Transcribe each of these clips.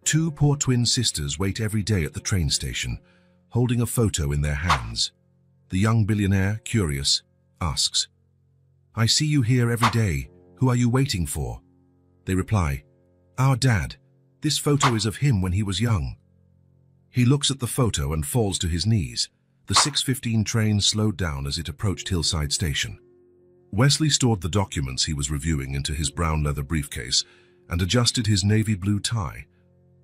Two poor twin sisters wait every day at the train station, holding a photo in their hands. The young billionaire, curious, asks, "I see you here every day. Who are you waiting for?" They reply, "Our dad. This photo is of him when he was young." He looks at the photo and falls to his knees. The 6:15 train slowed down as it approached Hillside Station. Wesley stored the documents he was reviewing into his brown leather briefcase and adjusted his navy blue tie.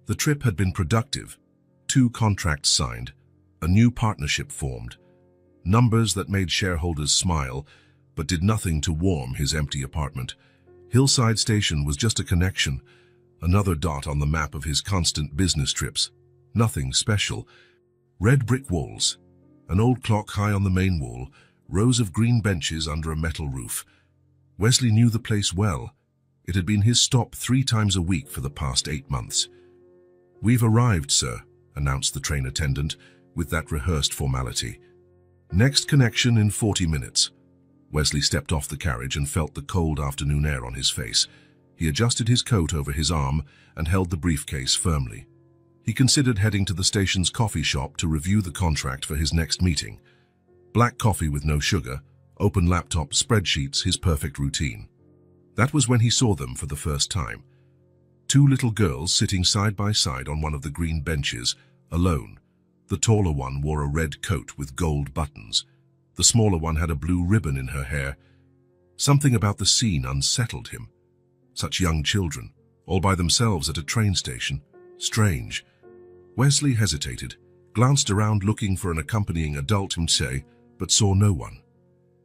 The trip had been productive. 2 contracts signed, a new partnership formed, numbers that made shareholders smile, but did nothing to warm his empty apartment. Hillside Station was just a connection, another dot on the map of his constant business trips. Nothing special. Red brick walls, an old clock high on the main wall, rows of green benches under a metal roof. Wesley knew the place well. It had been his stop 3 times a week for the past 8 months. "We've arrived, sir," announced the train attendant with that rehearsed formality. "Next connection in 40 minutes. Wesley stepped off the carriage and felt the cold afternoon air on his face. He adjusted his coat over his arm and held the briefcase firmly. He considered heading to the station's coffee shop to review the contract for his next meeting. Black coffee with no sugar, open laptop, spreadsheets, his perfect routine. That was when he saw them for the first time. 2 little girls sitting side by side on one of the green benches, alone. The taller one wore a red coat with gold buttons. The smaller one had a blue ribbon in her hair. Something about the scene unsettled him. Such young children, all by themselves at a train station. Strange. Wesley hesitated, glanced around looking for an accompanying adult to say, but saw no one.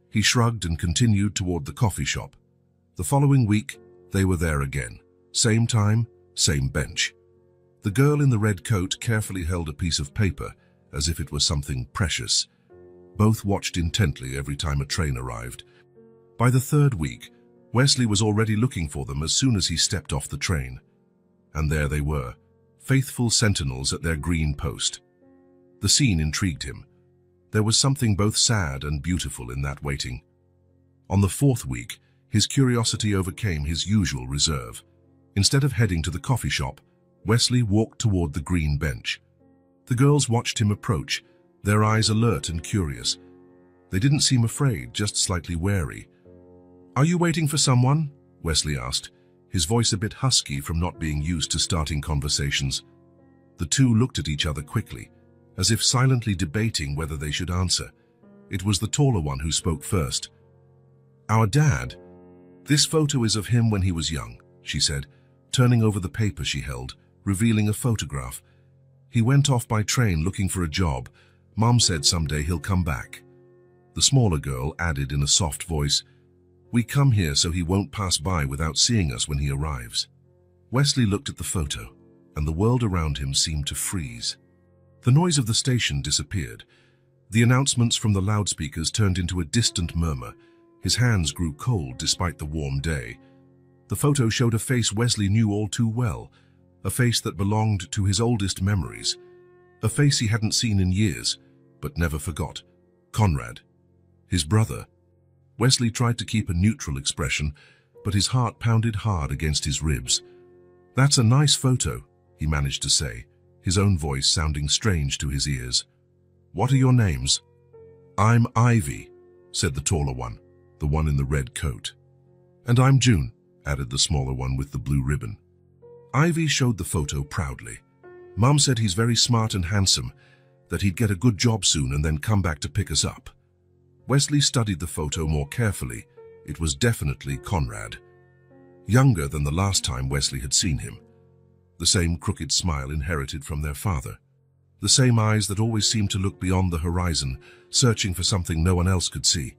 He shrugged and continued toward the coffee shop. The following week, they were there again. Same time, same bench. The girl in the red coat carefully held a piece of paper, as if it was something precious. Both watched intently every time a train arrived. By the 3rd week, Wesley was already looking for them as soon as he stepped off the train. And there they were, faithful sentinels at their green post. The scene intrigued him. There was something both sad and beautiful in that waiting. On the 4th week, his curiosity overcame his usual reserve. Instead of heading to the coffee shop, Wesley walked toward the green bench. The girls watched him approach, their eyes alert and curious. They didn't seem afraid, just slightly wary. "Are you waiting for someone?" Wesley asked, his voice a bit husky from not being used to starting conversations. The 2 looked at each other quickly, as if silently debating whether they should answer. It was the taller one who spoke first. "Our dad. This photo is of him when he was young," she said, turning over the paper she held, revealing a photograph. "He went off by train looking for a job. Mom said someday he'll come back." The smaller girl added in a soft voice, "We come here so he won't pass by without seeing us when he arrives." Wesley looked at the photo, and the world around him seemed to freeze. The noise of the station disappeared. The announcements from the loudspeakers turned into a distant murmur. His hands grew cold despite the warm day. The photo showed a face Wesley knew all too well, a face that belonged to his oldest memories, a face he hadn't seen in years, but never forgot. Conrad, his brother. Wesley tried to keep a neutral expression, but his heart pounded hard against his ribs. "That's a nice photo," he managed to say, his own voice sounding strange to his ears. "What are your names?" "I'm Ivy," said the taller one, the one in the red coat. "And I'm June," added the smaller one with the blue ribbon. Ivy showed the photo proudly. "Mom said he's very smart and handsome, that he'd get a good job soon and then come back to pick us up." Wesley studied the photo more carefully. It was definitely Conrad. Younger than the last time Wesley had seen him. The same crooked smile inherited from their father. The same eyes that always seemed to look beyond the horizon, searching for something no one else could see.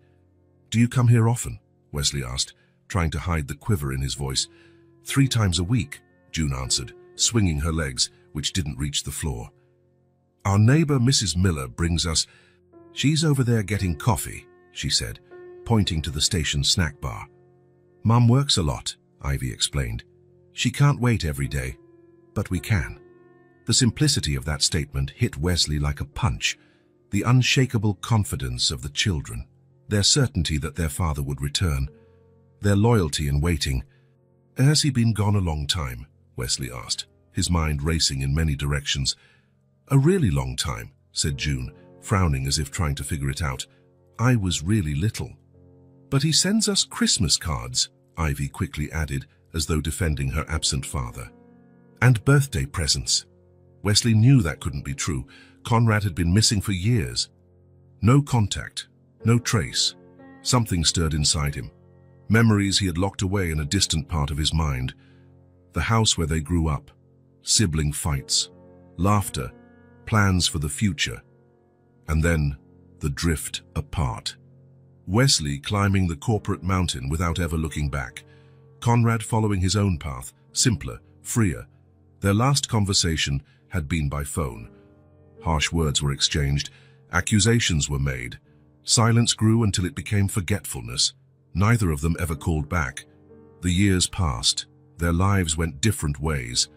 "Do you come here often?" Wesley asked, trying to hide the quiver in his voice. 3 times a week, June answered, swinging her legs, which didn't reach the floor. "Our neighbor, Mrs. Miller, brings us—" "She's over there getting coffee," she said, pointing to the station snack bar. "Mom works a lot," Ivy explained. "She can't wait every day, but we can." The simplicity of that statement hit Wesley like a punch. The unshakable confidence of the children, their certainty that their father would return, their loyalty in waiting. "Has he been gone a long time?" Wesley asked, his mind racing in many directions. "A really long time," said June, frowning as if trying to figure it out. "I was really little." "But he sends us Christmas cards," Ivy quickly added, as though defending her absent father. "And birthday presents." Wesley knew that couldn't be true. Conrad had been missing for years. No contact, no trace. Something stirred inside him. Memories he had locked away in a distant part of his mind. The house where they grew up, sibling fights, laughter, plans for the future. And then, the drift apart. Wesley climbing the corporate mountain without ever looking back. Conrad following his own path, simpler, freer. Their last conversation had been by phone. Harsh words were exchanged, accusations were made. Silence grew until it became forgetfulness. Neither of them ever called back. The years passed, their lives went different ways.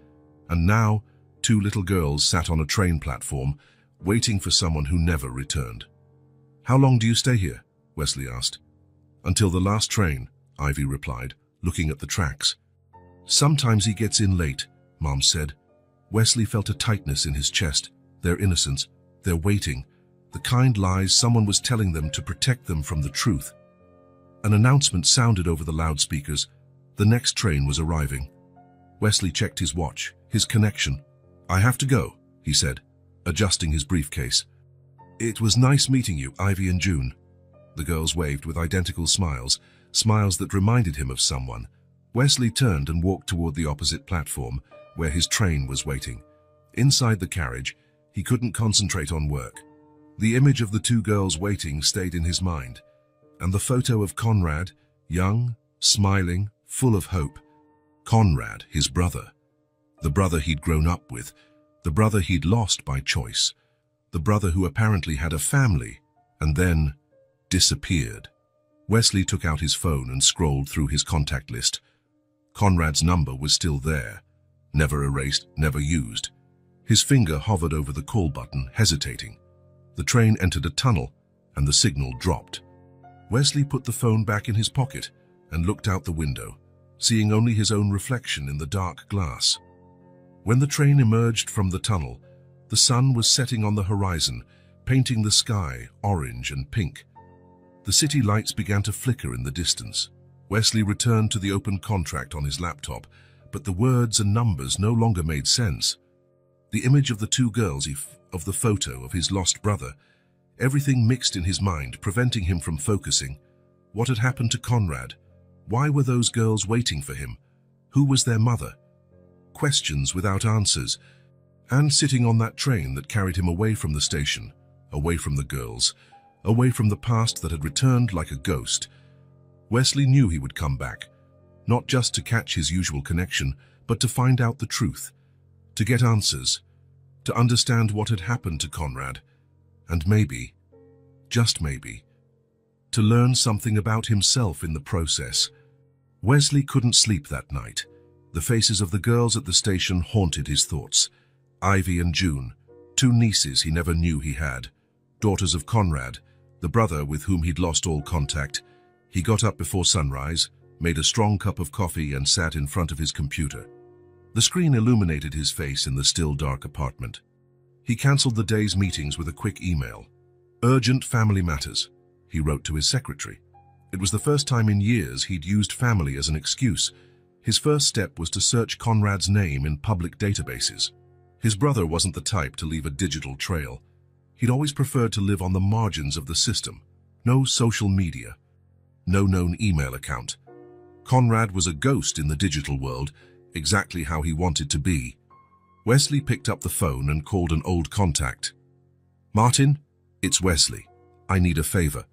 And now, two little girls sat on a train platform, waiting for someone who never returned. "How long do you stay here?" Wesley asked. "Until the last train," Ivy replied, looking at the tracks. "Sometimes he gets in late," Mom said. Wesley felt a tightness in his chest. Their innocence, their waiting, the kind lies someone was telling them to protect them from the truth. An announcement sounded over the loudspeakers. The next train was arriving. Wesley checked his watch, his connection. "I have to go," he said, adjusting his briefcase. "It was nice meeting you, Ivy and June." The girls waved with identical smiles, smiles that reminded him of someone. Wesley turned and walked toward the opposite platform, where his train was waiting. Inside the carriage, he couldn't concentrate on work. The image of the two girls waiting stayed in his mind, and the photo of Conrad, young, smiling, full of hope. Conrad, his brother. The brother he'd grown up with, the brother he'd lost by choice, the brother who apparently had a family, and then disappeared. Wesley took out his phone and scrolled through his contact list. Conrad's number was still there, never erased, never used. His finger hovered over the call button, hesitating. The train entered a tunnel, and the signal dropped. Wesley put the phone back in his pocket and looked out the window, seeing only his own reflection in the dark glass. When the train emerged from the tunnel, the sun was setting on the horizon, painting the sky orange and pink. The city lights began to flicker in the distance. Wesley returned to the open contract on his laptop, but the words and numbers no longer made sense. The image of the two girls, of the photo of his lost brother, everything mixed in his mind, preventing him from focusing. What had happened to Conrad? Why were those girls waiting for him? Who was their mother? Questions without answers. And sitting on that train that carried him away from the station, away from the girls, away from the past that had returned like a ghost. Wesley knew he would come back, not just to catch his usual connection, but to find out the truth, to get answers, to understand what had happened to Conrad, and maybe, just maybe, to learn something about himself in the process. Wesley couldn't sleep that night. The faces of the girls at the station haunted his thoughts. Ivy and June, two nieces he never knew he had, daughters of Conrad, the brother with whom he'd lost all contact. He got up before sunrise, made a strong cup of coffee and sat in front of his computer. The screen illuminated his face in the still dark apartment. He cancelled the day's meetings with a quick email. "Urgent family matters," he wrote to his secretary. It was the first time in years he'd used family as an excuse. His first step was to search Conrad's name in public databases. His brother wasn't the type to leave a digital trail. He'd always preferred to live on the margins of the system. No social media, no known email account. Conrad was a ghost in the digital world, exactly how he wanted to be. Wesley picked up the phone and called an old contact. "Martin, it's Wesley. I need a favor."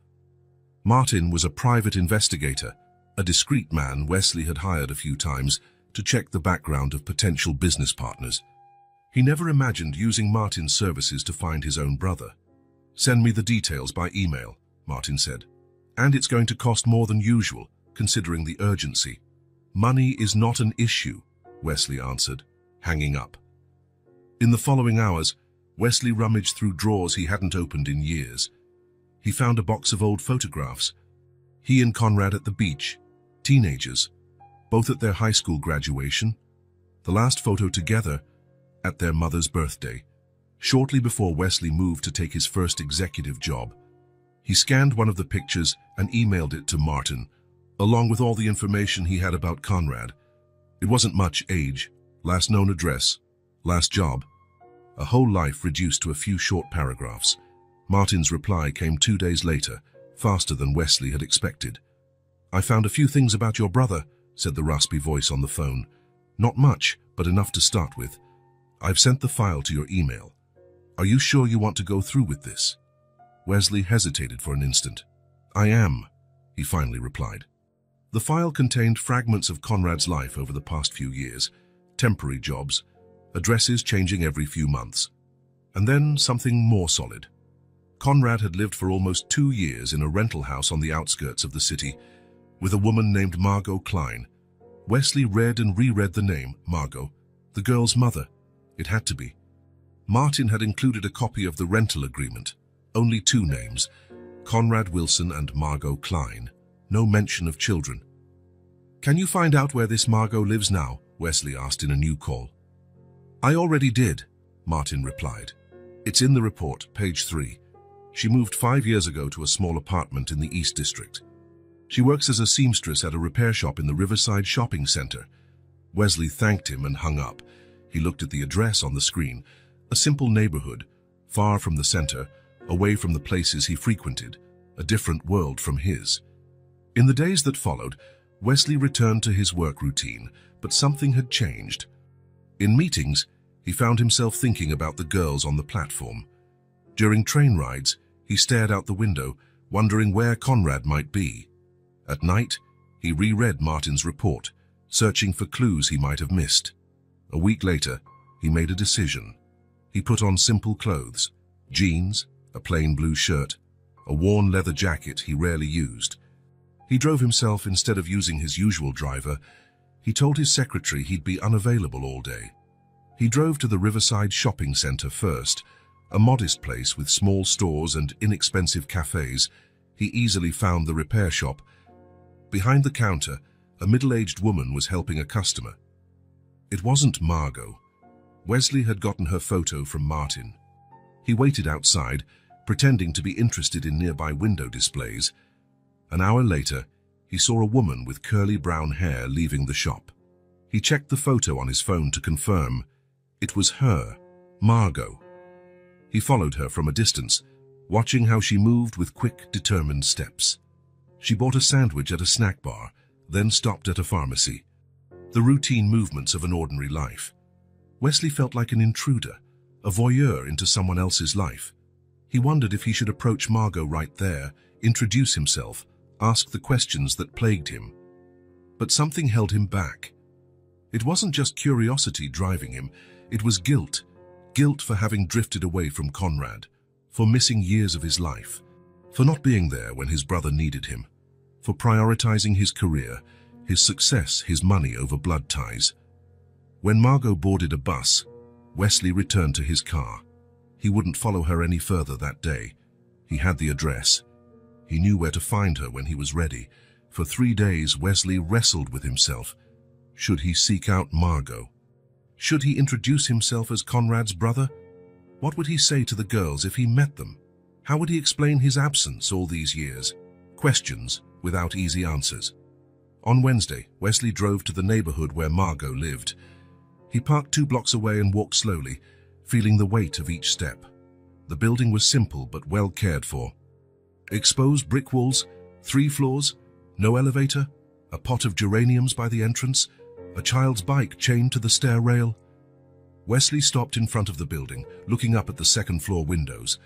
Martin was a private investigator, a discreet man Wesley had hired a few times to check the background of potential business partners. He never imagined using Martin's services to find his own brother. "Send me the details by email," Martin said. "And it's going to cost more than usual, considering the urgency." "Money is not an issue," Wesley answered, hanging up. In the following hours, Wesley rummaged through drawers he hadn't opened in years. He found a box of old photographs. He and Conrad at the beach, teenagers, both at their high school graduation. The last photo together at their mother's birthday, shortly before Wesley moved to take his first executive job. He scanned one of the pictures and emailed it to Martin, along with all the information he had about Conrad. It wasn't much: age, last known address, last job. A whole life reduced to a few short paragraphs. Martin's reply came 2 days later, faster than Wesley had expected. "I found a few things about your brother," said the raspy voice on the phone. "Not much, but enough to start with. I've sent the file to your email. Are you sure you want to go through with this?" Wesley hesitated for an instant. "I am," he finally replied. The file contained fragments of Conrad's life over the past few years, temporary jobs, addresses changing every few months, and then something more solid. Conrad had lived for almost 2 years in a rental house on the outskirts of the city with a woman named Margot Klein. Wesley read and reread the name, Margot, the girl's mother. It had to be. Martin had included a copy of the rental agreement. Only 2 names, Conrad Wilson and Margot Klein. No mention of children. "Can you find out where this Margot lives now?" Wesley asked in a new call. "I already did," Martin replied. "It's in the report, page 3. She moved 5 years ago to a small apartment in the East District. She works as a seamstress at a repair shop in the Riverside Shopping Center." Wesley thanked him and hung up. He looked at the address on the screen. A simple neighborhood, far from the center, away from the places he frequented, a different world from his. In the days that followed, Wesley returned to his work routine, but something had changed. In meetings, he found himself thinking about the girls on the platform. During train rides, he stared out the window, wondering where Conrad might be. At night, he reread Martin's report, searching for clues he might have missed. A week later, he made a decision. He put on simple clothes, jeans, a plain blue shirt, a worn leather jacket he rarely used. He drove himself instead of using his usual driver. He told his secretary he'd be unavailable all day. He drove to the Riverside Shopping Center first, a modest place with small stores and inexpensive cafes. He easily found the repair shop. Behind the counter, a middle-aged woman was helping a customer. It wasn't Margot. Wesley had gotten her photo from Martin. He waited outside, pretending to be interested in nearby window displays. An hour later, he saw a woman with curly brown hair leaving the shop. He checked the photo on his phone to confirm. It was her, Margot. He followed her from a distance, watching how she moved with quick, determined steps. She bought a sandwich at a snack bar, then stopped at a pharmacy. The routine movements of an ordinary life. Wesley felt like an intruder, a voyeur into someone else's life. He wondered if he should approach Margot right there, introduce himself, ask the questions that plagued him. But something held him back. It wasn't just curiosity driving him, it was guilt. Guilt for having drifted away from Conrad, for missing years of his life, for not being there when his brother needed him, for prioritizing his career, his success, his money over blood ties. When Margot boarded a bus, Wesley returned to his car. He wouldn't follow her any further that day. He had the address. He knew where to find her when he was ready. For 3 days, Wesley wrestled with himself. Should he seek out Margot? Should he introduce himself as Conrad's brother? What would he say to the girls if he met them? How would he explain his absence all these years? Questions without easy answers. On Wednesday, Wesley drove to the neighborhood where Margot lived. He parked 2 blocks away and walked slowly, feeling the weight of each step. The building was simple but well cared for. Exposed brick walls, 3 floors, no elevator, a pot of geraniums by the entrance, a child's bike chained to the stair rail. Wesley stopped in front of the building, looking up at the second-floor windows.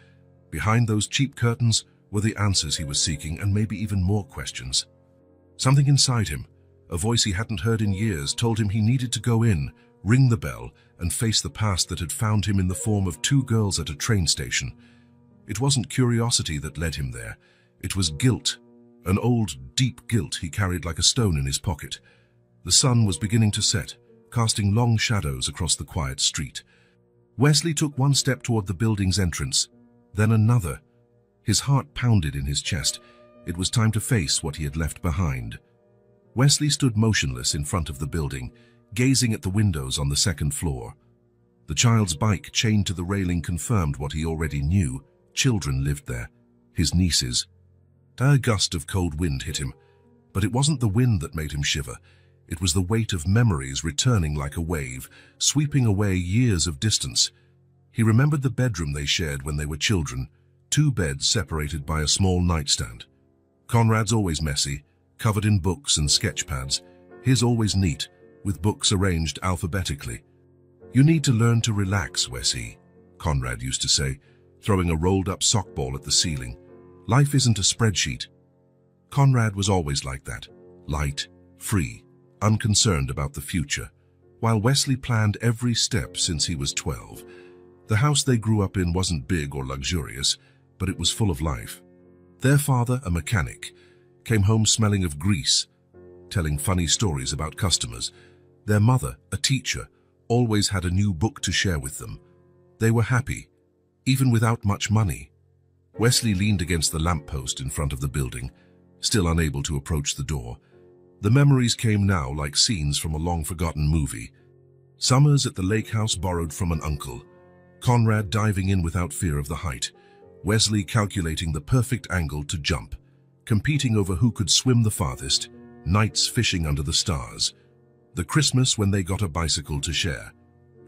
Behind those cheap curtains were the answers he was seeking, and maybe even more questions. Something inside him, a voice he hadn't heard in years, told him he needed to go in, ring the bell, and face the past that had found him in the form of 2 girls at a train station. It wasn't curiosity that led him there. It was guilt, an old, deep guilt he carried like a stone in his pocket. The sun was beginning to set, casting long shadows across the quiet street. Wesley took 1 step toward the building's entrance, then another. His heart pounded in his chest. It was time to face what he had left behind. Wesley stood motionless in front of the building, gazing at the windows on the second floor. The child's bike chained to the railing confirmed what he already knew. Children lived there, his nieces. A gust of cold wind hit him, but it wasn't the wind that made him shiver. It was the weight of memories returning like a wave, sweeping away years of distance. He remembered the bedroom they shared when they were children, 2 beds separated by a small nightstand. Conrad's always messy, covered in books and sketch pads. His always neat, with books arranged alphabetically. "You need to learn to relax, Wessie," Conrad used to say, throwing a rolled-up sock ball at the ceiling. "Life isn't a spreadsheet." Conrad was always like that, light, free, unconcerned about the future, while Wesley planned every step since he was 12. The house they grew up in wasn't big or luxurious, but it was full of life. Their father, a mechanic, came home smelling of grease, telling funny stories about customers. Their mother, a teacher, always had a new book to share with them. They were happy, even without much money. Wesley leaned against the lamppost in front of the building, still unable to approach the door. The memories came now like scenes from a long-forgotten movie. Summers at the lake house borrowed from an uncle. Conrad diving in without fear of the height. Wesley calculating the perfect angle to jump. Competing over who could swim the farthest. Nights fishing under the stars. The Christmas when they got a bicycle to share.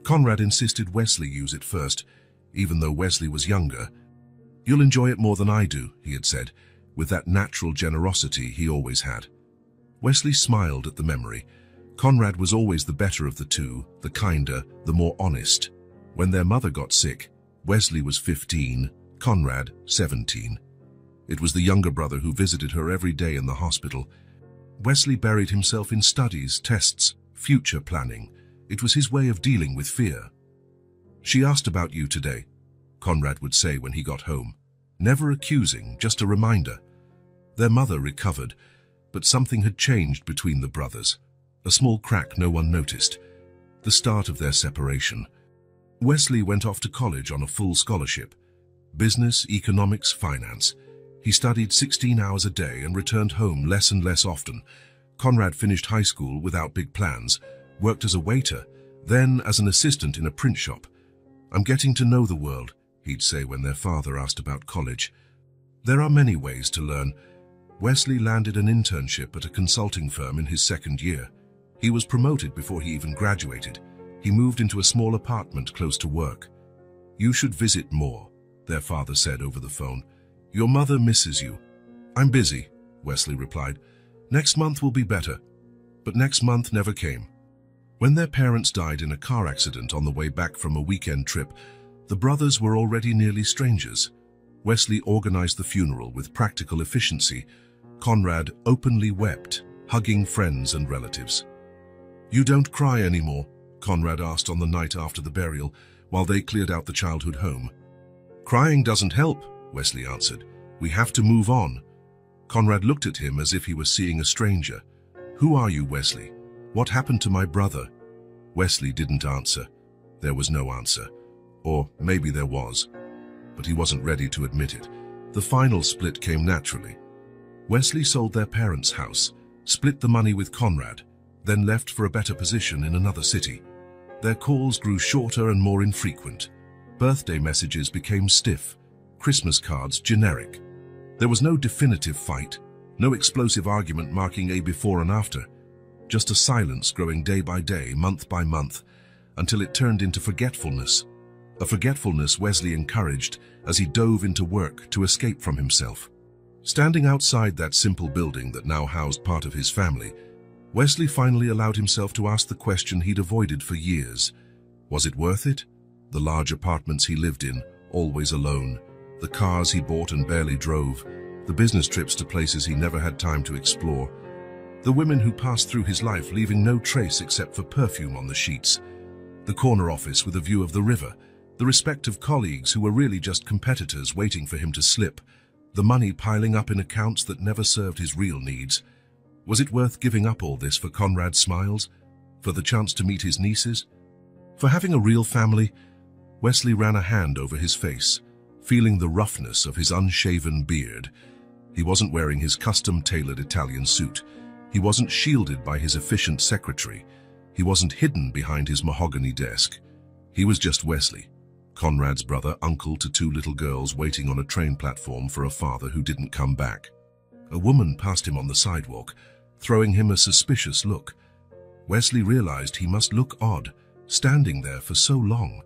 Conrad insisted Wesley use it first, even though Wesley was younger. "You'll enjoy it more than I do," he had said, with that natural generosity he always had. Wesley smiled at the memory. Conrad was always the better of the two, the kinder, the more honest. When their mother got sick, Wesley was 15, Conrad 17. It was the younger brother who visited her every day in the hospital. Wesley buried himself in studies, tests, future planning. It was his way of dealing with fear. "She asked about you today," Conrad would say when he got home. Never accusing, just a reminder. Their mother recovered, but something had changed between the brothers. A small crack no one noticed. The start of their separation. Wesley went off to college on a full scholarship. Business, economics, finance. He studied 16 hours a day and returned home less and less often. Conrad finished high school without big plans, worked as a waiter, then as an assistant in a print shop. "I'm getting to know the world," he'd say when their father asked about college. There are many ways to learn. Wesley landed an internship at a consulting firm in his second year. He was promoted before he even graduated. He moved into a small apartment close to work. "You should visit more," their father said over the phone. "Your mother misses you." "I'm busy," Wesley replied. "Next month will be better." But next month never came. When their parents died in a car accident on the way back from a weekend trip, the brothers were already nearly strangers. Wesley organized the funeral with practical efficiency. Conrad openly wept, hugging friends and relatives. "You don't cry anymore?" Conrad asked on the night after the burial, while they cleared out the childhood home. "Crying doesn't help," Wesley answered. "We have to move on." Conrad looked at him as if he was seeing a stranger. "Who are you, Wesley? What happened to my brother?" Wesley didn't answer. There was no answer. Or maybe there was. But he wasn't ready to admit it. The final split came naturally. Wesley sold their parents' house, split the money with Conrad, then left for a better position in another city. Their calls grew shorter and more infrequent. Birthday messages became stiff, Christmas cards generic. There was no definitive fight, no explosive argument marking a before and after, just a silence growing day by day, month by month, until it turned into forgetfulness. A forgetfulness Wesley encouraged as he dove into work to escape from himself. Standing outside that simple building that now housed part of his family, Wesley finally allowed himself to ask the question he'd avoided for years. Was it worth it? The large apartments he lived in, always alone, the cars he bought and barely drove, the business trips to places he never had time to explore, the women who passed through his life leaving no trace except for perfume on the sheets, the corner office with a view of the river, the respective colleagues who were really just competitors waiting for him to slip, the money piling up in accounts that never served his real needs. Was it worth giving up all this for Conrad's smiles? For the chance to meet his nieces? For having a real family? Wesley ran a hand over his face, feeling the roughness of his unshaven beard. He wasn't wearing his custom-tailored Italian suit. He wasn't shielded by his efficient secretary. He wasn't hidden behind his mahogany desk. He was just Wesley, Conrad's brother, uncle to two little girls waiting on a train platform for a father who didn't come back. A woman passed him on the sidewalk, throwing him a suspicious look. Wesley realized he must look odd, standing there for so long.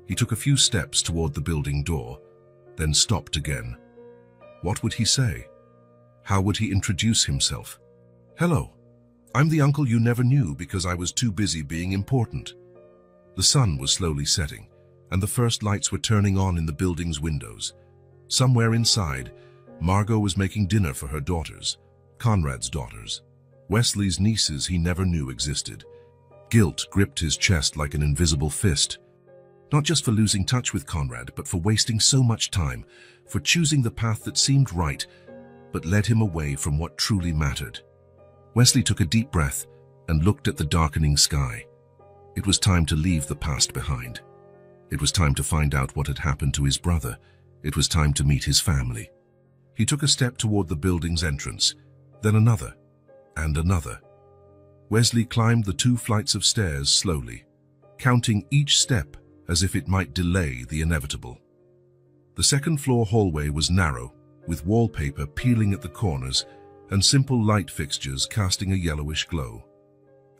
He took a few steps toward the building door, then stopped again. What would he say? How would he introduce himself? "Hello, I'm the uncle you never knew because I was too busy being important." The sun was slowly setting, and the first lights were turning on in the building's windows. Somewhere inside, Margot was making dinner for her daughters, Conrad's daughters, Wesley's nieces he never knew existed. Guilt gripped his chest like an invisible fist. Not just for losing touch with Conrad, but for wasting so much time, for choosing the path that seemed right, but led him away from what truly mattered. Wesley took a deep breath and looked at the darkening sky. It was time to leave the past behind. It was time to find out what had happened to his brother. It was time to meet his family. He took a step toward the building's entrance, then another, and another. Wesley climbed the 2 flights of stairs slowly, counting each step as if it might delay the inevitable. The second-floor hallway was narrow, with wallpaper peeling at the corners and simple light fixtures casting a yellowish glow.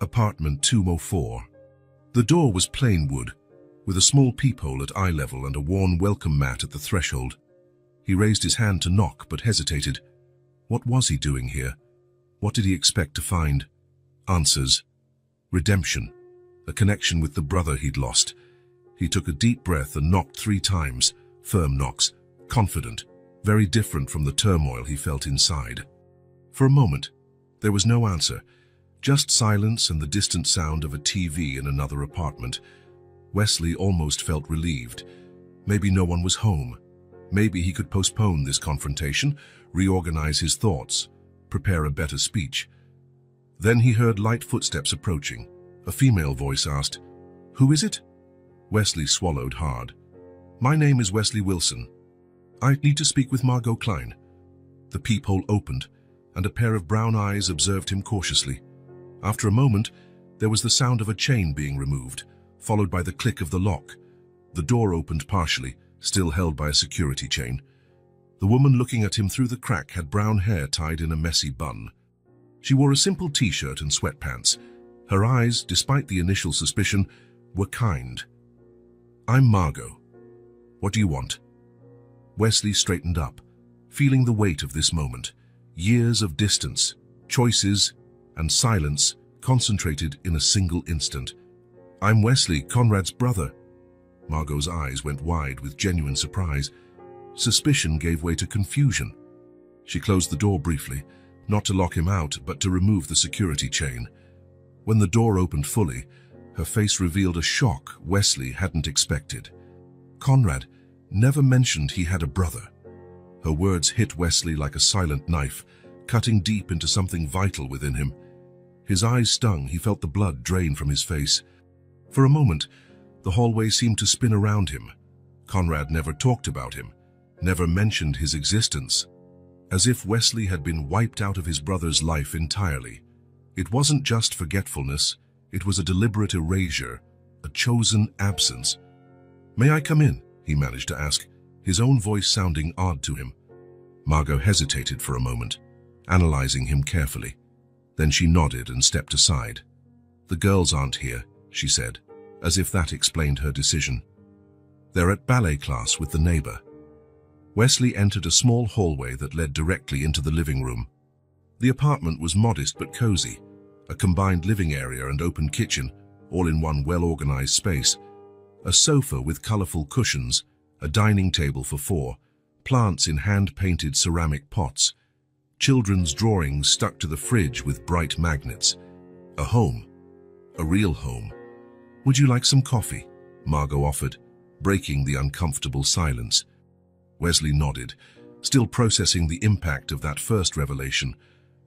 Apartment 204. The door was plain wood, with a small peephole at eye level and a worn welcome mat at the threshold. He raised his hand to knock, but hesitated. What was he doing here? What did he expect to find? Answers. Redemption. A connection with the brother he'd lost. He took a deep breath and knocked 3 times, firm knocks, confident, very different from the turmoil he felt inside. For a moment, there was no answer, just silence and the distant sound of a TV in another apartment. Wesley almost felt relieved. Maybe no one was home. Maybe he could postpone this confrontation, reorganize his thoughts, prepare a better speech. Then he heard light footsteps approaching. A female voice asked, "Who is it?" Wesley swallowed hard. "My name is Wesley Wilson. I need to speak with Margot Klein." The peephole opened, and a pair of brown eyes observed him cautiously. After a moment, there was the sound of a chain being removed, followed by the click of the lock. The door opened partially, still held by a security chain. The woman looking at him through the crack had brown hair tied in a messy bun. She wore a simple t-shirt and sweatpants. Her eyes, despite the initial suspicion, were kind. "I'm Margot. What do you want?" Wesley straightened up, feeling the weight of this moment. Years of distance, choices, and silence concentrated in a single instant. "I'm Wesley, Conrad's brother." Margot's eyes went wide with genuine surprise. Suspicion gave way to confusion. She closed the door briefly, not to lock him out, but to remove the security chain. When the door opened fully, her face revealed a shock Wesley hadn't expected. Conrad never mentioned he had a brother. Her words hit Wesley like a silent knife, cutting deep into something vital within him. His eyes stung, he felt the blood drain from his face. For a moment, the hallway seemed to spin around him. Conrad never talked about him, never mentioned his existence. As if Wesley had been wiped out of his brother's life entirely. It wasn't just forgetfulness, it was a deliberate erasure, a chosen absence. "May I come in?" he managed to ask, his own voice sounding odd to him. Margot hesitated for a moment, analyzing him carefully. Then she nodded and stepped aside. "The girls aren't here," she said, as if that explained her decision. "They're at ballet class with the neighbor." Wesley entered a small hallway that led directly into the living room. The apartment was modest but cozy, a combined living area and open kitchen, all in one well-organized space. A sofa with colorful cushions, a dining table for 4, plants in hand-painted ceramic pots, children's drawings stuck to the fridge with bright magnets. A home. A real home. "Would you like some coffee?" Margot offered, breaking the uncomfortable silence. Wesley nodded, still processing the impact of that first revelation.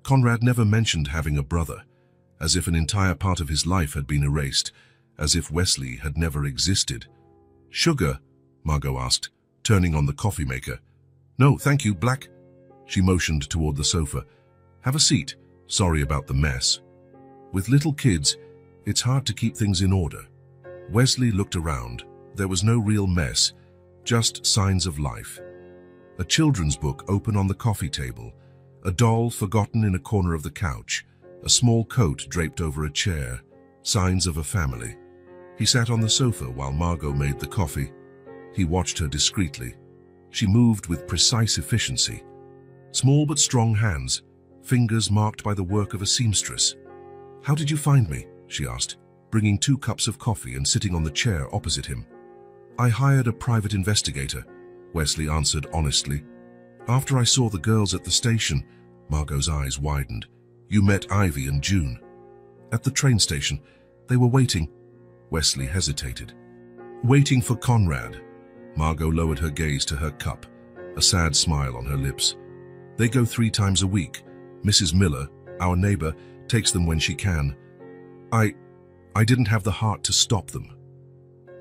Conrad never mentioned having a brother, as if an entire part of his life had been erased, as if Wesley had never existed. "Sugar?" Margot asked, turning on the coffee maker. "No, thank you, black." She motioned toward the sofa. "Have a seat. Sorry about the mess." With little kids, it's hard to keep things in order. Wesley looked around. There was no real mess, just signs of life. A children's book open on the coffee table, a doll forgotten in a corner of the couch, a small coat draped over a chair, signs of a family. He sat on the sofa while Margot made the coffee. He watched her discreetly. She moved with precise efficiency. Small but strong hands, fingers marked by the work of a seamstress. "How did you find me?" she asked, bringing 2 cups of coffee and sitting on the chair opposite him. "I hired a private investigator," Wesley answered honestly. "After I saw the girls at the station," Margot's eyes widened. "You met Ivy and June." "At the train station. They were waiting." Wesley hesitated. "Waiting for Conrad." Margot lowered her gaze to her cup, a sad smile on her lips. "They go 3 times a week. Mrs. Miller, our neighbor, takes them when she can. I didn't have the heart to stop them."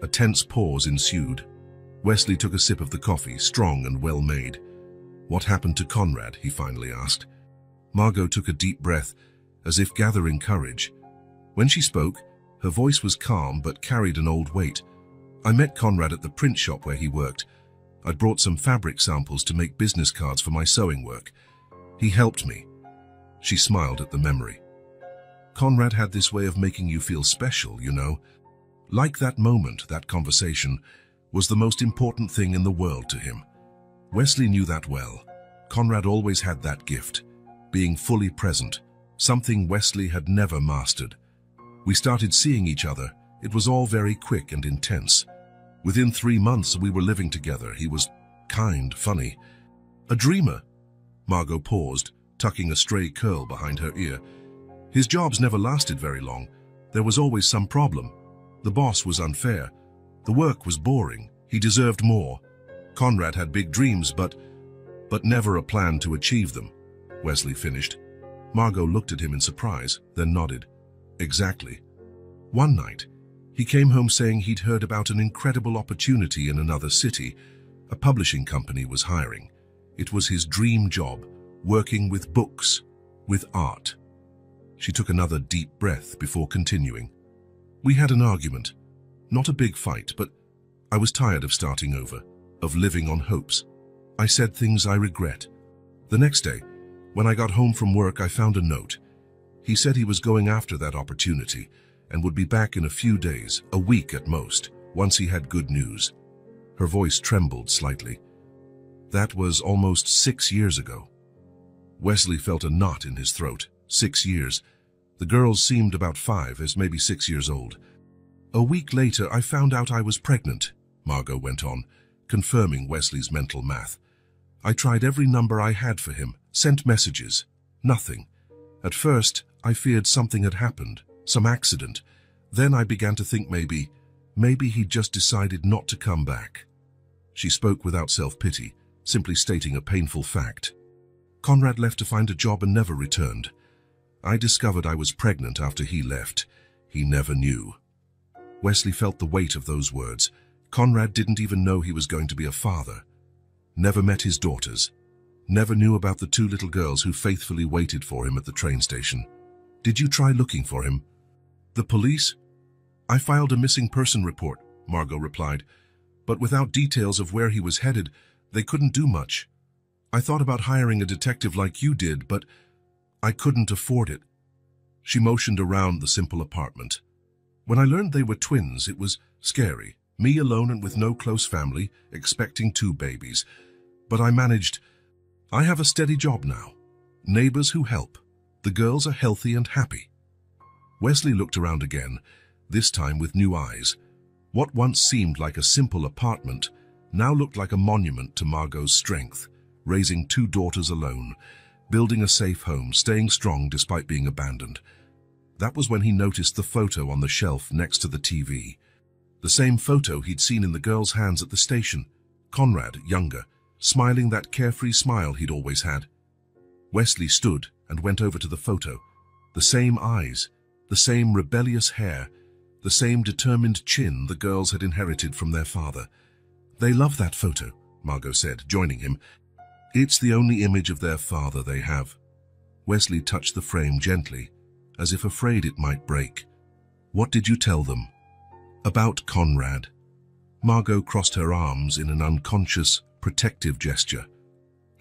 A tense pause ensued. Wesley took a sip of the coffee, strong and well made. "What happened to Conrad?" he finally asked. Margot took a deep breath, as if gathering courage. When she spoke, her voice was calm but carried an old weight. "I met Conrad at the print shop where he worked. I'd brought some fabric samples to make business cards for my sewing work. He helped me." She smiled at the memory. "Conrad had this way of making you feel special, you know. Like that moment, that conversation, was the most important thing in the world to him." Wesley knew that well. Conrad always had that gift, being fully present, something Wesley had never mastered. We started seeing each other. It was all very quick and intense. Within 3 months, we were living together. He was kind, funny. "A dreamer." Margot paused, tucking a stray curl behind her ear. "His jobs never lasted very long. There was always some problem. The boss was unfair. The work was boring. He deserved more. Conrad had big dreams, but never a plan to achieve them," Wesley finished. Margot looked at him in surprise, then nodded. "Exactly." One night, he came home saying he'd heard about an incredible opportunity in another city. A publishing company was hiring. It was his dream job, working with books, with art. She took another deep breath before continuing. "We had an argument. Not a big fight, but I was tired of starting over, of living on hopes. I said things I regret. The next day, when I got home from work, I found a note. He said he was going after that opportunity and would be back in a few days, a week at most, once he had good news." Her voice trembled slightly. "That was almost 6 years ago." Wesley felt a knot in his throat. 6 years. The girls seemed about 5, as maybe 6 years old. "A week later, I found out I was pregnant," Margot went on, confirming Wesley's mental math. "I tried every number I had for him, sent messages. Nothing. At first, I feared something had happened, some accident. Then I began to think maybe he'd just decided not to come back." She spoke without self-pity, simply stating a painful fact. "Conrad left to find a job and never returned. I discovered I was pregnant after he left. He never knew." Wesley felt the weight of those words. Conrad didn't even know he was going to be a father. Never met his daughters. Never knew about the 2 little girls who faithfully waited for him at the train station. "Did you try looking for him?" "The police?" "I filed a missing person report," Margot replied. "But without details of where he was headed, they couldn't do much. I thought about hiring a detective like you did, but I couldn't afford it." She motioned around the simple apartment. "When I learned they were twins, it was scary. Me alone and with no close family, expecting 2 babies. But I managed. I have a steady job now. Neighbors who help. The girls are healthy and happy." Wesley looked around again, this time with new eyes. What once seemed like a simple apartment now looked like a monument to Margot's strength, raising 2 daughters alone, building a safe home, staying strong despite being abandoned. That was when he noticed the photo on the shelf next to the TV. The same photo he'd seen in the girl's hands at the station. Conrad, younger, smiling that carefree smile he'd always had. Wesley stood and went over to the photo. The same eyes, the same rebellious hair, the same determined chin the girls had inherited from their father. "They love that photo," Margot said, joining him. "It's the only image of their father they have." Wesley touched the frame gently, as if afraid it might break. "What did you tell them?" About Conrad. Margot crossed her arms in an unconscious, protective gesture.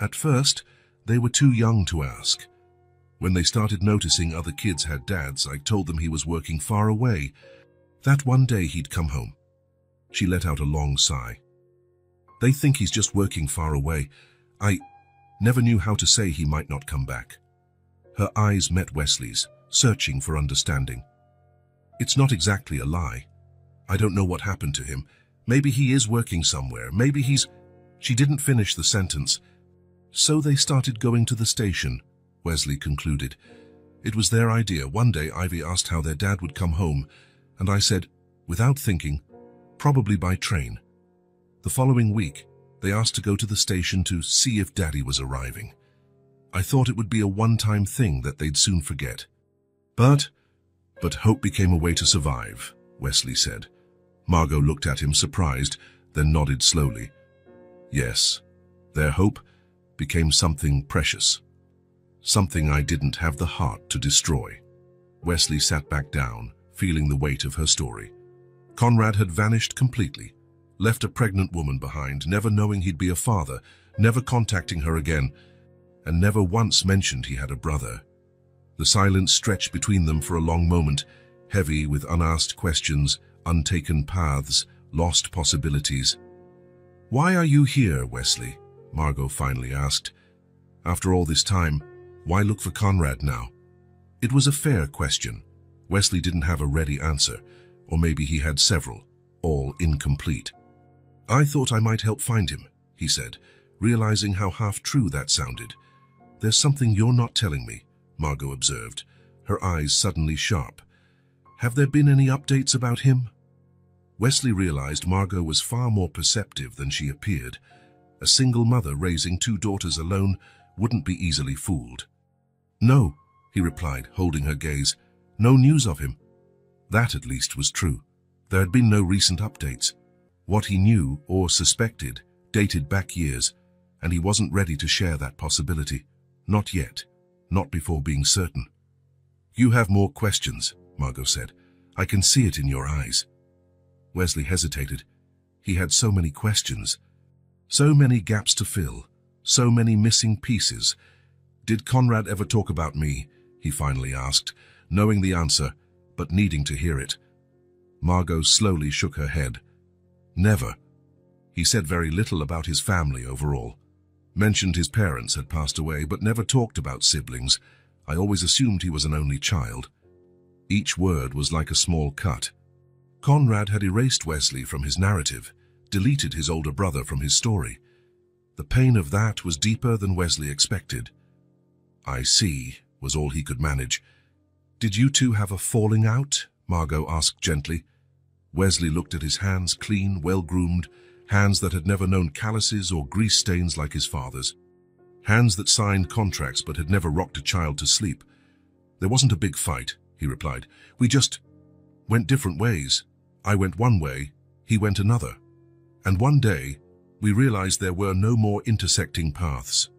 At first, they were too young to ask. When they started noticing other kids had dads, I told them he was working far away, that one day he'd come home. She let out a long sigh. They think he's just working far away. I never knew how to say he might not come back. Her eyes met Wesley's, searching for understanding. It's not exactly a lie. I don't know what happened to him. Maybe he is working somewhere. Maybe he's... She didn't finish the sentence. So they started going to the station, Wesley concluded. It was their idea. One day Ivy asked how their dad would come home, and I said, without thinking, probably by train. The following week, they asked to go to the station to see if Daddy was arriving. I thought it would be a one-time thing that they'd soon forget. But hope became a way to survive, Wesley said. Margot looked at him surprised, then nodded slowly. Yes, their hope became something precious. Something I didn't have the heart to destroy. Wesley sat back down, feeling the weight of her story. Conrad had vanished completely, left a pregnant woman behind, never knowing he'd be a father, never contacting her again, and never once mentioned he had a brother. The silence stretched between them for a long moment, heavy with unasked questions, untaken paths, lost possibilities. Why are you here, Wesley? Margot finally asked. After all this time, why look for Conrad now? It was a fair question. Wesley didn't have a ready answer, or maybe he had several, all incomplete. I thought I might help find him, he said, realizing how half-true that sounded. There's something you're not telling me, Margot observed, her eyes suddenly sharp. Have there been any updates about him? Wesley realized Margot was far more perceptive than she appeared. A single mother raising 2 daughters alone wouldn't be easily fooled. No, he replied, holding her gaze. No news of him. That at least was true. There had been no recent updates. What he knew or suspected dated back years, and he wasn't ready to share that possibility. Not yet. Not before being certain. You have more questions, Margot said. I can see it in your eyes. Wesley hesitated. He had so many questions. So many gaps to fill. So many missing pieces. Did Conrad ever talk about me? He finally asked, knowing the answer, but needing to hear it. Margot slowly shook her head. Never. He said very little about his family overall. Mentioned his parents had passed away, but never talked about siblings. I always assumed he was an only child. Each word was like a small cut. Conrad had erased Wesley from his narrative, deleted his older brother from his story. The pain of that was deeper than Wesley expected. I see, was all he could manage. Did you two have a falling out? Margot asked gently. Wesley looked at his hands, clean, well-groomed, hands that had never known calluses or grease stains like his father's. Hands that signed contracts but had never rocked a child to sleep. There wasn't a big fight, he replied. We just went different ways. I went one way, he went another. And one day, we realized there were no more intersecting paths.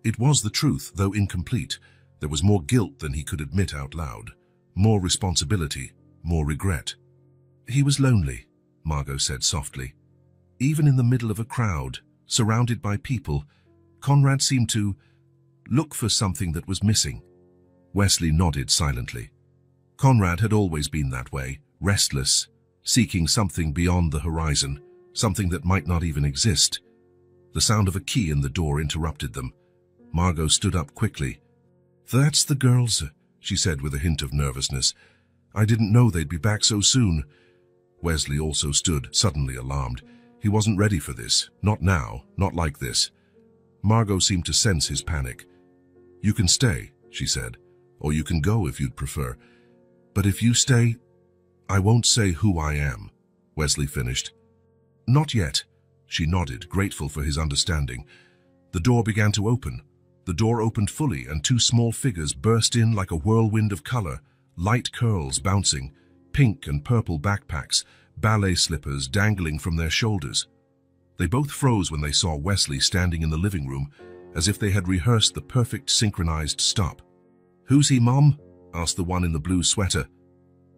It was the truth, though incomplete. There was more guilt than he could admit out loud. More responsibility, more regret. He was lonely, Margot said softly. Even in the middle of a crowd, surrounded by people, Conrad seemed to look for something that was missing. Wesley nodded silently. Conrad had always been that way, restless, seeking something beyond the horizon, something that might not even exist. The sound of a key in the door interrupted them. Margot stood up quickly. That's the girls, she said with a hint of nervousness. I didn't know they'd be back so soon. Wesley also stood, suddenly alarmed. He wasn't ready for this. Not now, not like this. Margot seemed to sense his panic. You can stay, she said, or you can go if you'd prefer. But if you stay, I won't say who I am, Wesley finished. Not yet, she nodded, grateful for his understanding. The door began to open. The door opened fully, and 2 small figures burst in like a whirlwind of color, light curls bouncing, pink and purple backpacks, ballet slippers dangling from their shoulders. They both froze when they saw Wesley standing in the living room, as if they had rehearsed the perfect synchronized stop. Who's he, Mom? Asked the one in the blue sweater.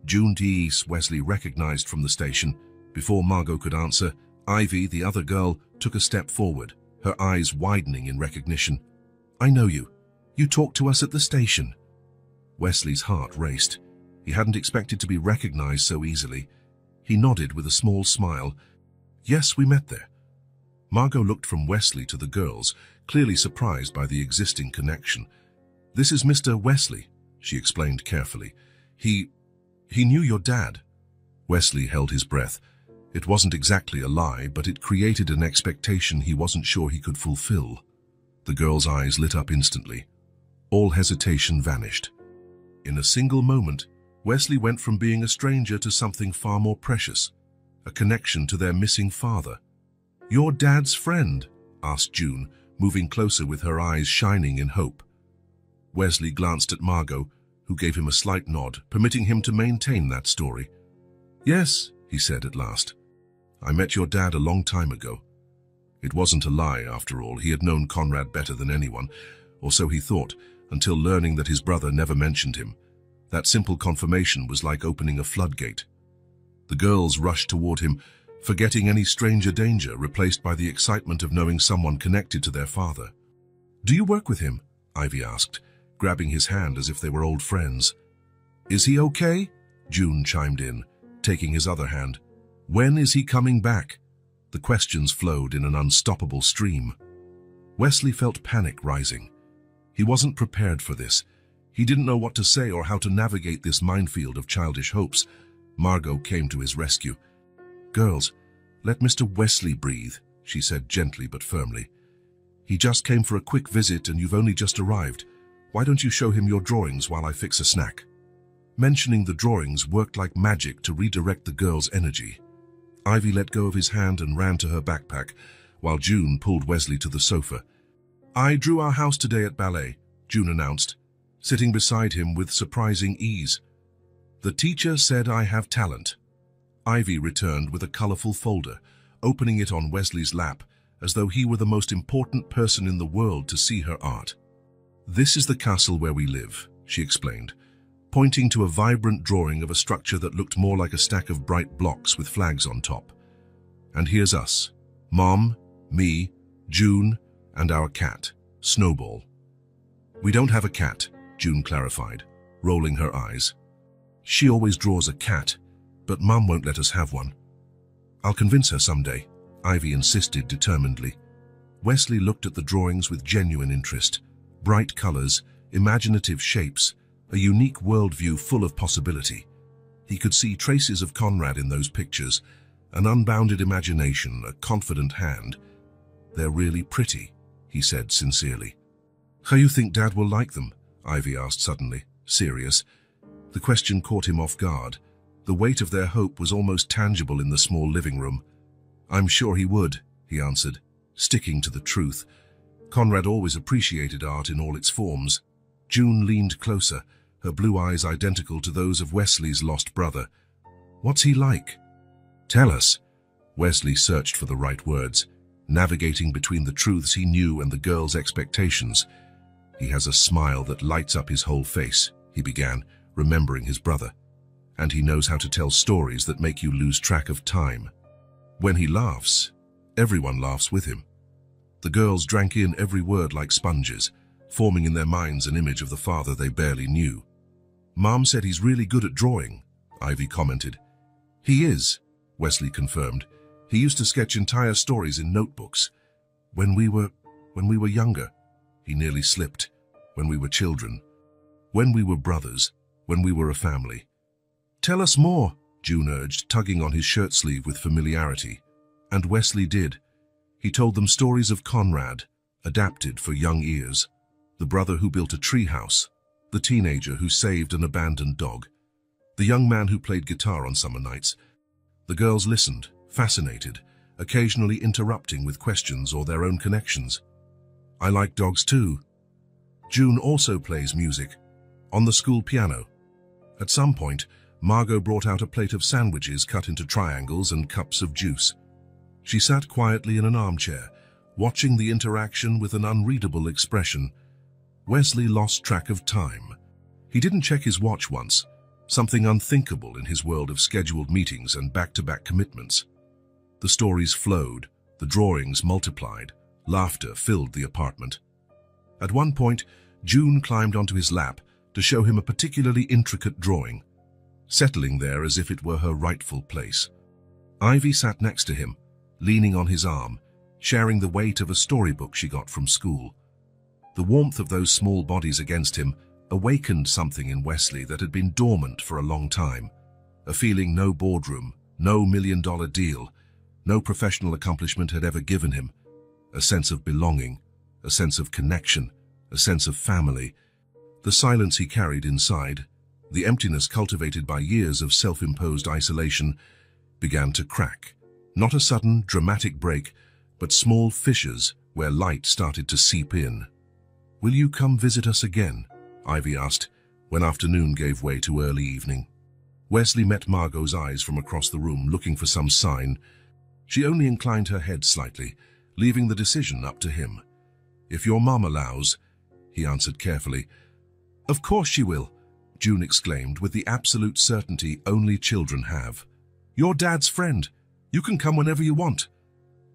June Dees, Wesley recognized from the station. Before Margot could answer, Ivy, the other girl, took a step forward, her eyes widening in recognition. "I know you. You talked to us at the station." Wesley's heart raced. He hadn't expected to be recognized so easily. He nodded with a small smile. "Yes, we met there." Margot looked from Wesley to the girls, clearly surprised by the existing connection. "This is Mr. Wesley," she explained carefully. He knew your dad." Wesley held his breath. It wasn't exactly a lie, but it created an expectation he wasn't sure he could fulfill. The girl's eyes lit up instantly. All hesitation vanished. In a single moment, Wesley went from being a stranger to something far more precious, a connection to their missing father. "Your dad's friend?" asked June, moving closer with her eyes shining in hope. Wesley glanced at Margot, who gave him a slight nod, permitting him to maintain that story. "Yes," he said at last. "I met your dad a long time ago." It wasn't a lie, after all. He had known Conrad better than anyone, or so he thought, until learning that his brother never mentioned him. That simple confirmation was like opening a floodgate. The girls rushed toward him, forgetting any stranger danger, replaced by the excitement of knowing someone connected to their father. "Do you work with him?" Ivy asked, grabbing his hand as if they were old friends. "Is he okay?" June chimed in, taking his other hand. "When is he coming back?" The questions flowed in an unstoppable stream. Wesley felt panic rising. He wasn't prepared for this. He didn't know what to say or how to navigate this minefield of childish hopes. Margot came to his rescue. "Girls, let Mr. Wesley breathe," she said gently but firmly. "He just came for a quick visit and you've only just arrived. Why don't you show him your drawings while I fix a snack?" Mentioning the drawings worked like magic to redirect the girls' energy. Ivy let go of his hand and ran to her backpack, while June pulled Wesley to the sofa. "I drew our house today at ballet," June announced, sitting beside him with surprising ease. "The teacher said I have talent." Ivy returned with a colorful folder, opening it on Wesley's lap, as though he were the most important person in the world to see her art. "This is the castle where we live," she explained, pointing to a vibrant drawing of a structure that looked more like a stack of bright blocks with flags on top. "And here's us, Mom, me, June, and our cat, Snowball." "We don't have a cat," June clarified, rolling her eyes. "She always draws a cat, but Mum won't let us have one." "I'll convince her someday," Ivy insisted determinedly. Wesley looked at the drawings with genuine interest. Bright colors, imaginative shapes, a unique worldview full of possibility. He could see traces of Conrad in those pictures, an unbounded imagination, a confident hand. "They're really pretty," he said sincerely. "How you think Dad will like them?" Ivy asked suddenly, serious. The question caught him off guard. The weight of their hope was almost tangible in the small living room. "I'm sure he would," he answered, sticking to the truth. Conrad always appreciated art in all its forms. June leaned closer, her blue eyes identical to those of Wesley's lost brother. "What's he like?" "Tell us." Wesley searched for the right words, navigating between the truths he knew and the girl's expectations. "He has a smile that lights up his whole face," he began, remembering his brother. "And he knows how to tell stories that make you lose track of time. When he laughs, everyone laughs with him." The girls drank in every word like sponges, forming in their minds an image of the father they barely knew. "Mom said he's really good at drawing," Ivy commented. "He is," Wesley confirmed. "He used to sketch entire stories in notebooks. When we were younger," he nearly slipped. "When we were children. When we were brothers. When we were a family." "Tell us more," June urged, tugging on his shirt sleeve with familiarity. And Wesley did. He told them stories of Conrad, adapted for young ears. The brother who built a treehouse, the teenager who saved an abandoned dog, the young man who played guitar on summer nights. The girls listened, fascinated, occasionally interrupting with questions or their own connections. "I like dogs too." June also plays music, on the school piano. At some point, Margot brought out a plate of sandwiches cut into triangles and cups of juice. She sat quietly in an armchair, watching the interaction with an unreadable expression. Wesley lost track of time. He didn't check his watch once, something unthinkable in his world of scheduled meetings and back-to-back commitments. The stories flowed, the drawings multiplied, laughter filled the apartment. At one point, June climbed onto his lap to show him a particularly intricate drawing, settling there as if it were her rightful place. Ivy sat next to him, leaning on his arm, sharing the weight of a storybook she got from school. The warmth of those small bodies against him awakened something in Wesley that had been dormant for a long time, a feeling no boardroom, no million-dollar deal, no professional accomplishment had ever given him, a sense of belonging, a sense of connection, a sense of family. The silence he carried inside, the emptiness cultivated by years of self-imposed isolation, began to crack. Not a sudden, dramatic break, but small fissures where light started to seep in. "Will you come visit us again?" Ivy asked, when afternoon gave way to early evening. Wesley met Margot's eyes from across the room, looking for some sign. She only inclined her head slightly, leaving the decision up to him. "If your mom allows," he answered carefully. "Of course she will," June exclaimed with the absolute certainty only children have. "You're Dad's friend. You can come whenever you want."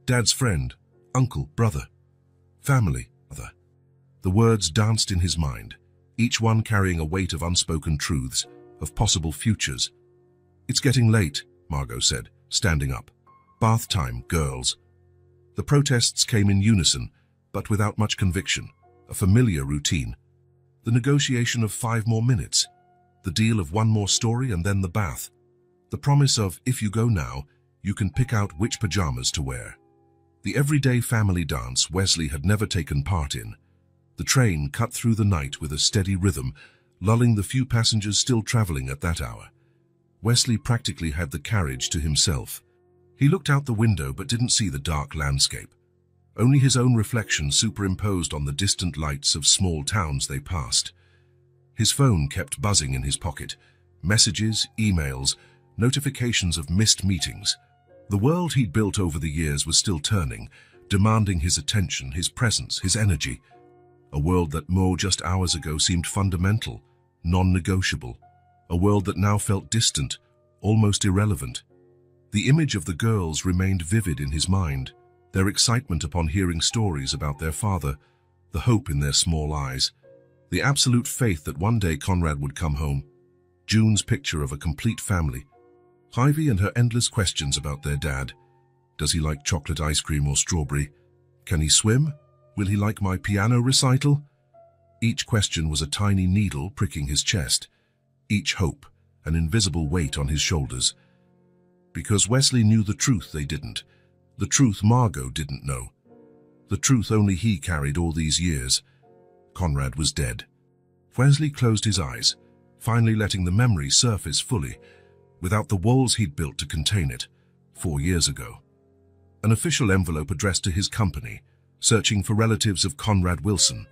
Dad's friend, uncle, brother, family, mother. The words danced in his mind, each one carrying a weight of unspoken truths, of possible futures. "It's getting late," Margot said, standing up. "Bath time, girls." The protests came in unison, but without much conviction, a familiar routine. The negotiation of 5 more minutes, the deal of 1 more story and then the bath. The promise of, if you go now, you can pick out which pajamas to wear. The everyday family dance Wesley had never taken part in. The train cut through the night with a steady rhythm, lulling the few passengers still traveling at that hour. Wesley practically had the carriage to himself. He looked out the window but didn't see the dark landscape. Only his own reflection superimposed on the distant lights of small towns they passed. His phone kept buzzing in his pocket. Messages, emails, notifications of missed meetings. The world he'd built over the years was still turning, demanding his attention, his presence, his energy. A world that more just hours ago seemed fundamental, non-negotiable. A world that now felt distant, almost irrelevant. The image of the girls remained vivid in his mind, their excitement upon hearing stories about their father, the hope in their small eyes, the absolute faith that one day Conrad would come home, June's picture of a complete family, Ivy and her endless questions about their dad. Does he like chocolate ice cream or strawberry? Can he swim? Will he like my piano recital? Each question was a tiny needle pricking his chest, each hope an invisible weight on his shoulders. Because Wesley knew the truth they didn't, the truth Margot didn't know, the truth only he carried all these years. Conrad was dead. Wesley closed his eyes, finally letting the memory surface fully, without the walls he'd built to contain it, 4 years ago. An official envelope addressed to his company, searching for relatives of Conrad Wilson,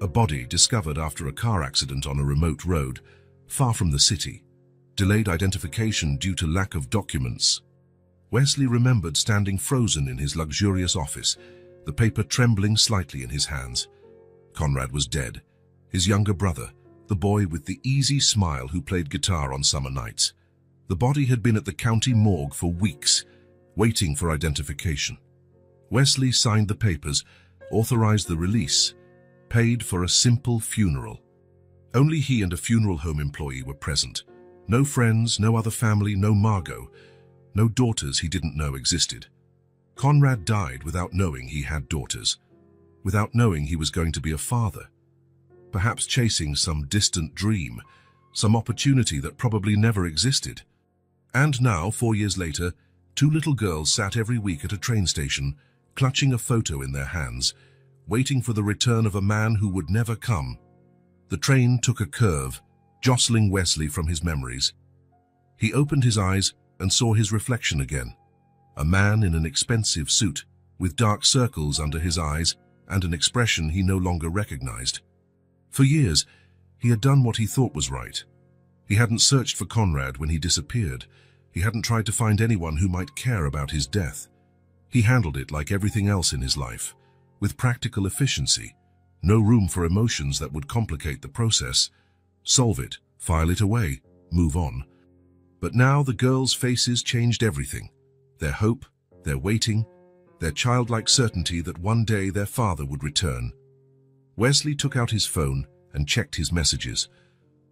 a body discovered after a car accident on a remote road, far from the city, delayed identification due to lack of documents. Wesley remembered standing frozen in his luxurious office, the paper trembling slightly in his hands. Conrad was dead, his younger brother, the boy with the easy smile who played guitar on summer nights. The body had been at the county morgue for weeks, waiting for identification. Wesley signed the papers, authorized the release, paid for a simple funeral. Only he and a funeral home employee were present. No friends, no other family, no Margot, no daughters he didn't know existed. Conrad died without knowing he had daughters, without knowing he was going to be a father, perhaps chasing some distant dream, some opportunity that probably never existed. And now, 4 years later, 2 little girls sat every week at a train station, clutching a photo in their hands, waiting for the return of a man who would never come. The train took a curve, jostling Wesley from his memories. He opened his eyes and saw his reflection again, a man in an expensive suit, with dark circles under his eyes and an expression he no longer recognized. For years, he had done what he thought was right. He hadn't searched for Conrad when he disappeared. He hadn't tried to find anyone who might care about his death. He handled it like everything else in his life, with practical efficiency, no room for emotions that would complicate the process. Solve it, file it away, move on. But now the girls' faces changed everything. Their hope, their waiting, their childlike certainty that one day their father would return. Wesley took out his phone and checked his messages.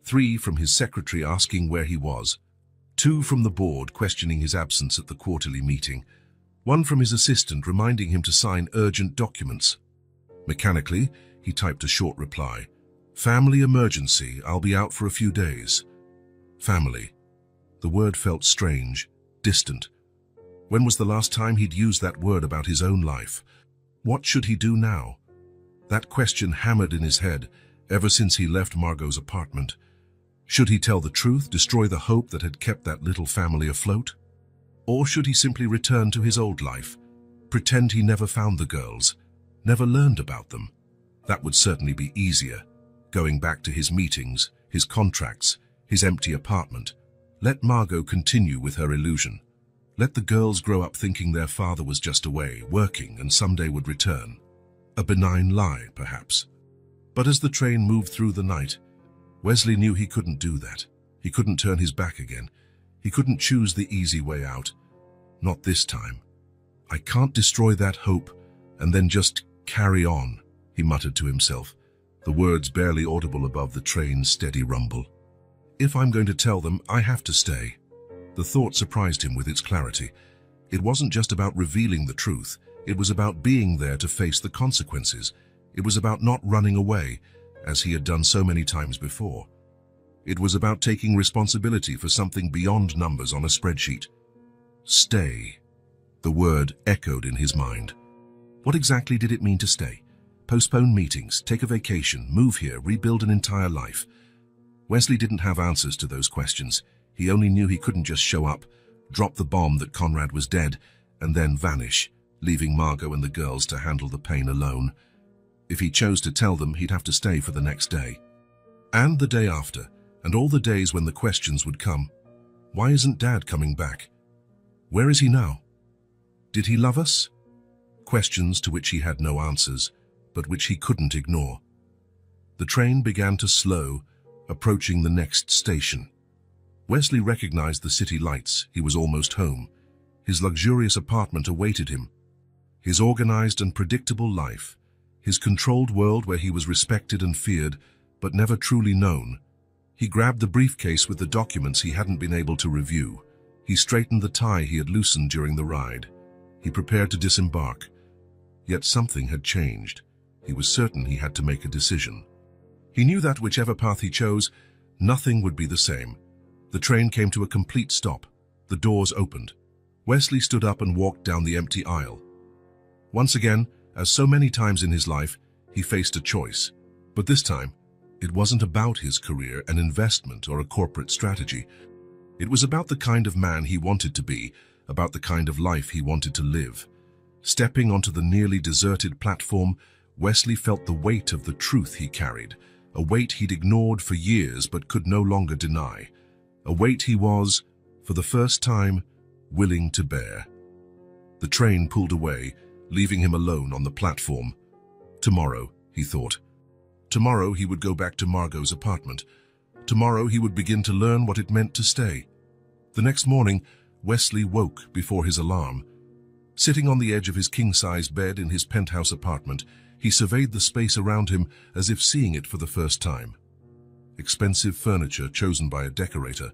3 from his secretary asking where he was. 2 from the board questioning his absence at the quarterly meeting. 1 from his assistant reminding him to sign urgent documents. Mechanically, he typed a short reply. Family emergency, I'll be out for a few days. Family. The word felt strange, distant. When was the last time he'd used that word about his own life? What should he do now? That question hammered in his head ever since he left Margot's apartment. Should he tell the truth, destroy the hope that had kept that little family afloat? Or should he simply return to his old life, pretend he never found the girls, never learned about them? That would certainly be easier, going back to his meetings, his contracts, his empty apartment. Let Margot continue with her illusion. Let the girls grow up thinking their father was just away, working, and someday would return. A benign lie, perhaps. But as the train moved through the night, Wesley knew he couldn't do that. He couldn't turn his back again. He couldn't choose the easy way out. Not this time. I can't destroy that hope and then just carry on, he muttered to himself, the words barely audible above the train's steady rumble. If I'm going to tell them, I have to stay. The thought surprised him with its clarity. It wasn't just about revealing the truth. It was about being there to face the consequences. It was about not running away, as he had done so many times before. It was about taking responsibility for something beyond numbers on a spreadsheet. Stay. The word echoed in his mind. What exactly did it mean to stay? Postpone meetings, take a vacation, move here, rebuild an entire life. Wesley didn't have answers to those questions. He only knew he couldn't just show up, drop the bomb that Conrad was dead, and then vanish, leaving Margot and the girls to handle the pain alone. If he chose to tell them, he'd have to stay for the next day. And the day after, and all the days when the questions would come. Why isn't Dad coming back? Where is he now? Did he love us? Questions to which he had no answers, but which he couldn't ignore. The train began to slow, approaching the next station. Wesley recognized the city lights. He was almost home. His luxurious apartment awaited him. His organized and predictable life. His controlled world where he was respected and feared, but never truly known. He grabbed the briefcase with the documents he hadn't been able to review. He straightened the tie he had loosened during the ride. He prepared to disembark. Yet something had changed. He was certain he had to make a decision. He knew that whichever path he chose, nothing would be the same. The train came to a complete stop. The doors opened. Wesley stood up and walked down the empty aisle. Once again, as so many times in his life, he faced a choice. But this time, it wasn't about his career, an investment, or a corporate strategy. It was about the kind of man he wanted to be, about the kind of life he wanted to live. Stepping onto the nearly deserted platform, Wesley felt the weight of the truth he carried, a weight he'd ignored for years but could no longer deny, a weight he was, for the first time, willing to bear. The train pulled away, leaving him alone on the platform. Tomorrow, he thought. Tomorrow he would go back to Margot's apartment. Tomorrow he would begin to learn what it meant to stay. The next morning, Wesley woke before his alarm. Sitting on the edge of his king-size bed in his penthouse apartment, he surveyed the space around him as if seeing it for the first time. Expensive furniture chosen by a decorator.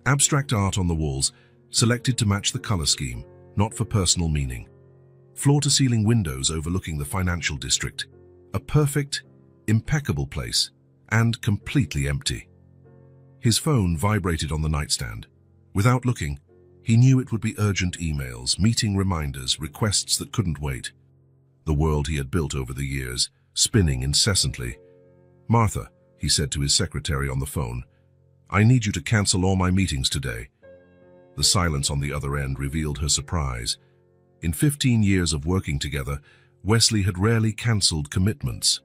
Abstract art on the walls, selected to match the color scheme, not for personal meaning. Floor-to-ceiling windows overlooking the financial district. A perfect, impeccable place, and completely empty. His phone vibrated on the nightstand. Without looking, he knew it would be urgent emails, meeting reminders, requests that couldn't wait. The world he had built over the years, spinning incessantly. "Martha," he said to his secretary on the phone, "I need you to cancel all my meetings today." The silence on the other end revealed her surprise. In 15 years of working together, Wesley had rarely cancelled commitments.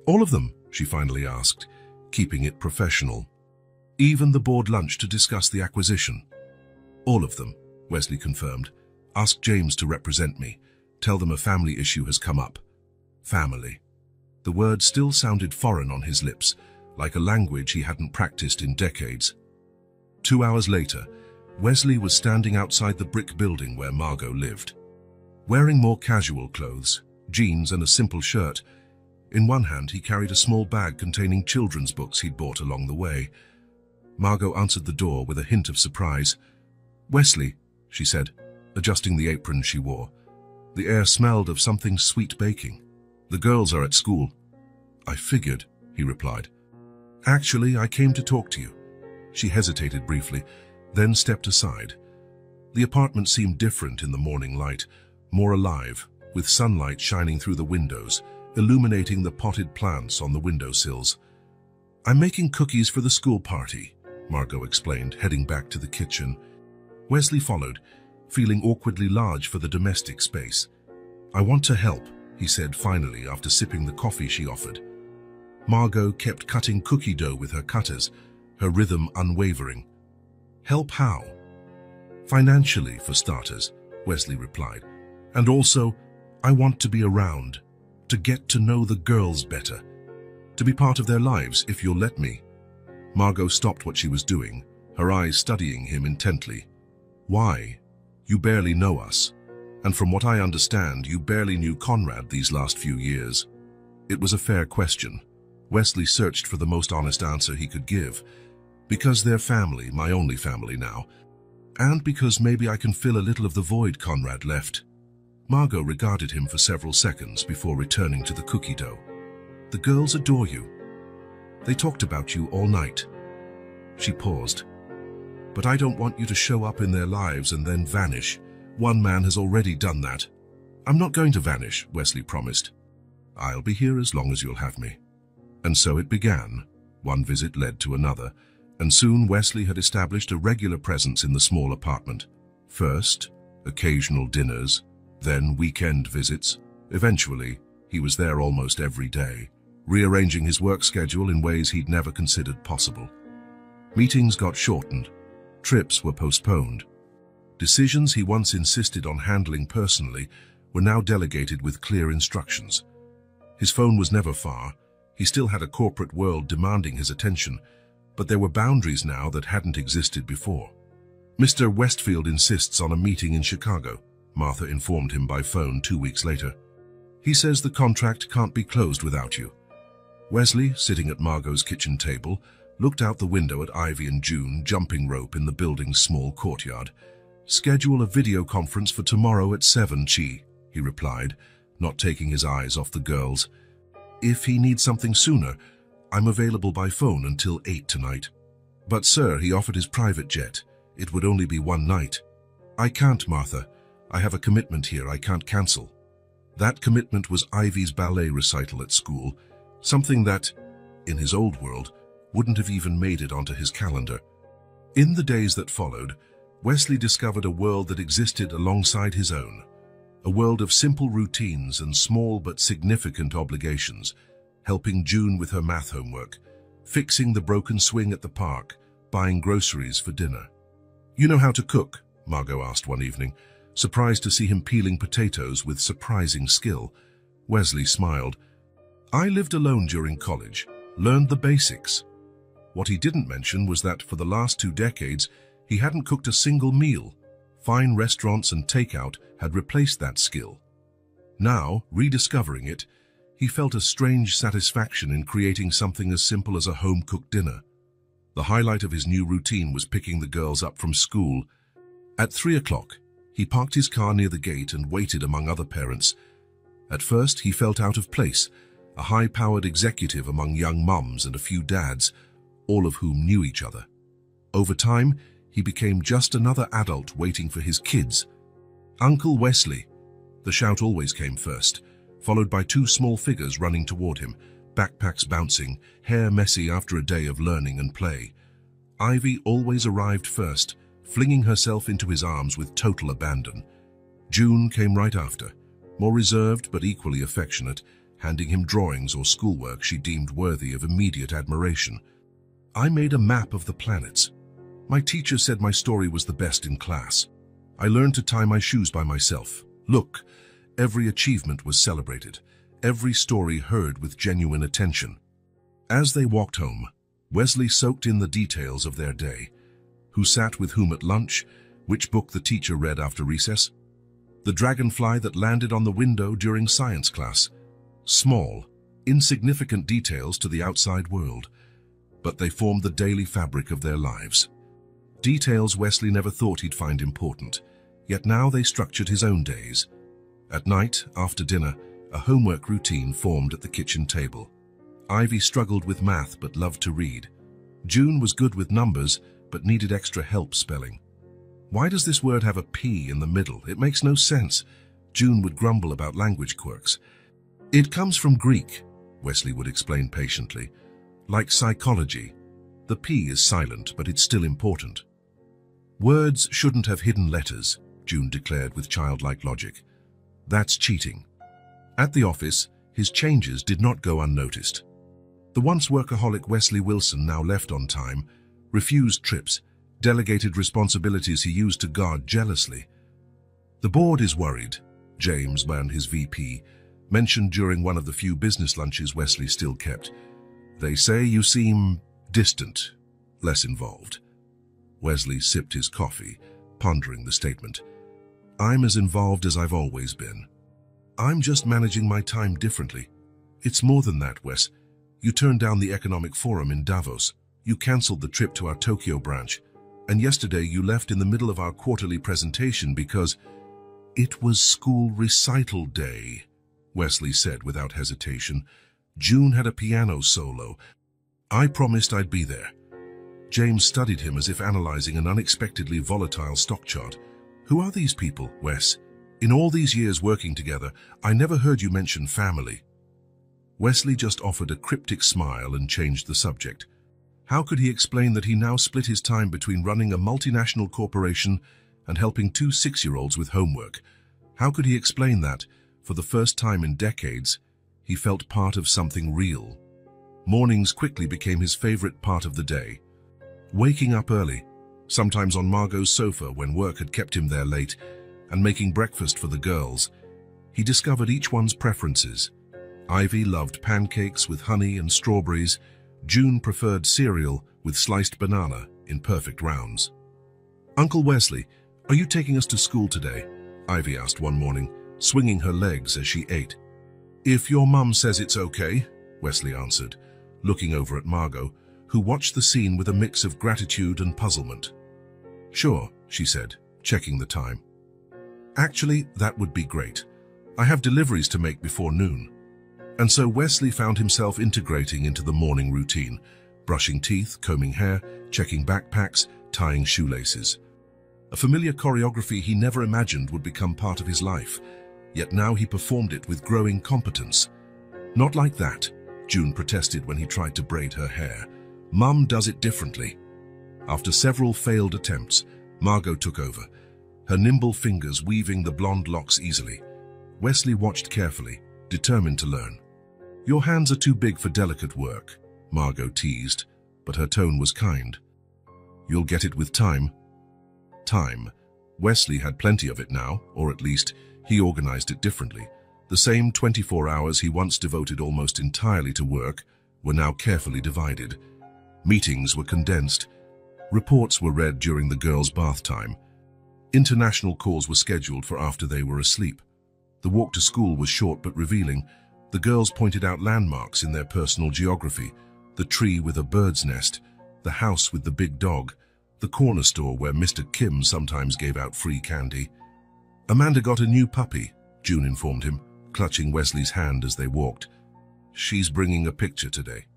"All of them?" she finally asked, keeping it professional. "Even the board lunch to discuss the acquisition?" "All of them," Wesley confirmed. "Ask James to represent me. Tell them a family issue has come up." Family. The word still sounded foreign on his lips, like a language he hadn't practiced in decades. 2 hours later, Wesley was standing outside the brick building where Margot lived. Wearing more casual clothes, jeans and a simple shirt, in one hand he carried a small bag containing children's books he'd bought along the way. Margot answered the door with a hint of surprise. "Wesley," she said, adjusting the apron she wore. The air smelled of something sweet baking. "The girls are at school." "I figured," he replied. "Actually, I came to talk to you." She hesitated briefly, then stepped aside. The apartment seemed different in the morning light, more alive, with sunlight shining through the windows, illuminating the potted plants on the windowsills. "I'm making cookies for the school party," Margot explained, heading back to the kitchen. Wesley followed, feeling awkwardly large for the domestic space. "I want to help," he said finally after sipping the coffee she offered. Margot kept cutting cookie dough with her cutters, her rhythm unwavering. "Help how?" "Financially, for starters," Wesley replied. "And also, I want to be around, to get to know the girls better, to be part of their lives if you'll let me." Margot stopped what she was doing, her eyes studying him intently. "Why? You barely know us. And from what I understand, you barely knew Conrad these last few years." It was a fair question. Wesley searched for the most honest answer he could give. "Because they're family, my only family now. And because maybe I can fill a little of the void Conrad left." Margot regarded him for several seconds before returning to the cookie dough. "The girls adore you. They talked about you all night." She paused. "But I don't want you to show up in their lives and then vanish. One man has already done that." "I'm not going to vanish," Wesley promised. "I'll be here as long as you'll have me." And so it began. One visit led to another, and soon Wesley had established a regular presence in the small apartment. First, occasional dinners, then weekend visits. Eventually, he was there almost every day, rearranging his work schedule in ways he'd never considered possible. Meetings got shortened. Trips were postponed. Decisions he once insisted on handling personally were now delegated with clear instructions. His phone was never far. He still had a corporate world demanding his attention, but there were boundaries now that hadn't existed before. "Mr. Westfield insists on a meeting in Chicago," Martha informed him by phone 2 weeks later. "He says the contract can't be closed without you." Wesley, sitting at Margot's kitchen table, looked out the window at Ivy and June jumping rope in the building's small courtyard. "Schedule a video conference for tomorrow at 7, Chi," he replied, not taking his eyes off the girls. "If he needs something sooner, I'm available by phone until 8 tonight." "But sir," he offered his private jet. "It would only be one night." "I can't, Martha. I have a commitment here I can't cancel." That commitment was Ivy's ballet recital at school, something that, in his old world, wouldn't have even made it onto his calendar. In the days that followed, Wesley discovered a world that existed alongside his own, a world of simple routines and small but significant obligations, helping June with her math homework, fixing the broken swing at the park, buying groceries for dinner. "You know how to cook?" Margot asked one evening, surprised to see him peeling potatoes with surprising skill. Wesley smiled. "I lived alone during college, learned the basics." What he didn't mention was that for the last 2 decades, he hadn't cooked a single meal. Fine restaurants and takeout had replaced that skill. Now, rediscovering it, he felt a strange satisfaction in creating something as simple as a home-cooked dinner. The highlight of his new routine was picking the girls up from school. At 3 o'clock, he parked his car near the gate and waited among other parents. At first, he felt out of place, a high-powered executive among young mums and a few dads, all of whom knew each other. Over time, he became just another adult waiting for his kids. "Uncle Wesley!" The shout always came first, followed by 2 small figures running toward him, backpacks bouncing, hair messy after a day of learning and play. Ivy always arrived first, flinging herself into his arms with total abandon. June came right after, more reserved but equally affectionate, handing him drawings or schoolwork she deemed worthy of immediate admiration. "I made a map of the planets. My teacher said my story was the best in class. I learned to tie my shoes by myself. Look, every achievement was celebrated, every story heard with genuine attention." As they walked home, Wesley soaked in the details of their day. who sat with whom at lunch, which book the teacher read after recess. The dragonfly that landed on the window during science class. Small, insignificant details to the outside world, but they formed the daily fabric of their lives. Details Wesley never thought he'd find important, yet now they structured his own days. At night, after dinner, a homework routine formed at the kitchen table. Ivy struggled with math but loved to read. June was good with numbers but needed extra help spelling. Why does this word have a P in the middle? It makes no sense. June would grumble about language quirks. It comes from Greek, Wesley would explain patiently. Like psychology, the P is silent, but it's still important. Words shouldn't have hidden letters, June declared with childlike logic. That's cheating. At the office, his changes did not go unnoticed. The once workaholic Wesley Wilson now left on time, refused trips, delegated responsibilities he used to guard jealously. The board is worried, James, his VP, mentioned during one of the few business lunches Wesley still kept. They say you seem distant, less involved. Wesley sipped his coffee, pondering the statement. I'm as involved as I've always been. I'm just managing my time differently. It's more than that, Wes. You turned down the economic forum in Davos. You cancelled the trip to our Tokyo branch. And yesterday you left in the middle of our quarterly presentation because it was school recital day, Wesley said without hesitation. June had a piano solo. I promised I'd be there. James studied him as if analyzing an unexpectedly volatile stock chart. Who are these people, Wes? In all these years working together, I never heard you mention family. Wesley just offered a cryptic smile and changed the subject. How could he explain that he now split his time between running a multinational corporation and helping two 6-year-olds with homework? How could he explain that, for the first time in decades, he felt part of something real? Mornings quickly became his favorite part of the day. Waking up early, sometimes on Margot's sofa when work had kept him there late, and making breakfast for the girls, he discovered each one's preferences. Ivy loved pancakes with honey and strawberries. June preferred cereal with sliced banana in perfect rounds. Uncle Wesley, are you taking us to school today? Ivy asked one morning, swinging her legs as she ate. If your mum says it's okay, Wesley answered, looking over at Margot, who watched the scene with a mix of gratitude and puzzlement. Sure, she said, checking the time. Actually, that would be great. I have deliveries to make before noon. And so Wesley found himself integrating into the morning routine, brushing teeth, combing hair, checking backpacks, tying shoelaces. A familiar choreography he never imagined would become part of his life, yet now he performed it with growing competence. Not like that, June protested when he tried to braid her hair. Mum does it differently. After several failed attempts, Margot took over, her nimble fingers weaving the blonde locks easily. Wesley watched carefully, determined to learn. Your hands are too big for delicate work, Margot teased, but her tone was kind. You'll get it with time. Time. Wesley had plenty of it now, or at least he organized it differently. The same 24 hours he once devoted almost entirely to work were now carefully divided. Meetings were condensed. Reports were read during the girls' bath time. International calls were scheduled for after they were asleep. The walk to school was short but revealing. The girls pointed out landmarks in their personal geography, the tree with a bird's nest, the house with the big dog, the corner store where Mr. Kim sometimes gave out free candy. Amanda got a new puppy, June informed him, clutching Wesley's hand as they walked. She's bringing a picture today.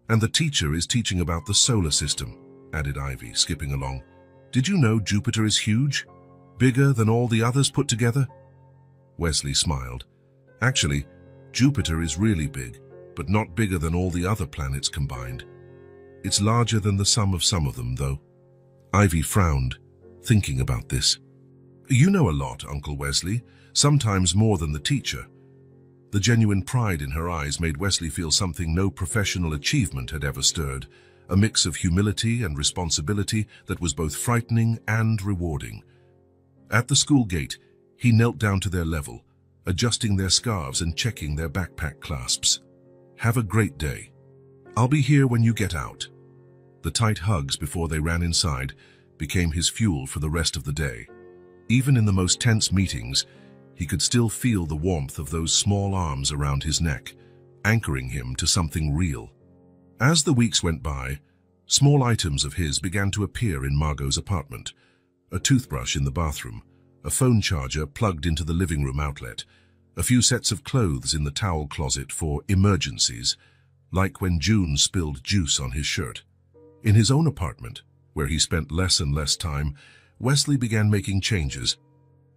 And the teacher is teaching about the solar system, added Ivy, skipping along. Did you know Jupiter is huge? Bigger than all the others put together? Wesley smiled. Actually, Jupiter is really big, but not bigger than all the other planets combined. It's larger than the sum of some of them, though. Ivy frowned, thinking about this. You know a lot, Uncle Wesley, sometimes more than the teacher. The genuine pride in her eyes made Wesley feel something no professional achievement had ever stirred, a mix of humility and responsibility that was both frightening and rewarding. At the school gate, he knelt down to their level, adjusting their scarves and checking their backpack clasps. Have a great day. I'll be here when you get out. The tight hugs before they ran inside became his fuel for the rest of the day. Even in the most tense meetings, he could still feel the warmth of those small arms around his neck, anchoring him to something real. As the weeks went by, small items of his began to appear in Margot's apartment. A toothbrush in the bathroom, a phone charger plugged into the living room outlet, a few sets of clothes in the towel closet for emergencies, like when June spilled juice on his shirt. In his own apartment, where he spent less and less time, Wesley began making changes.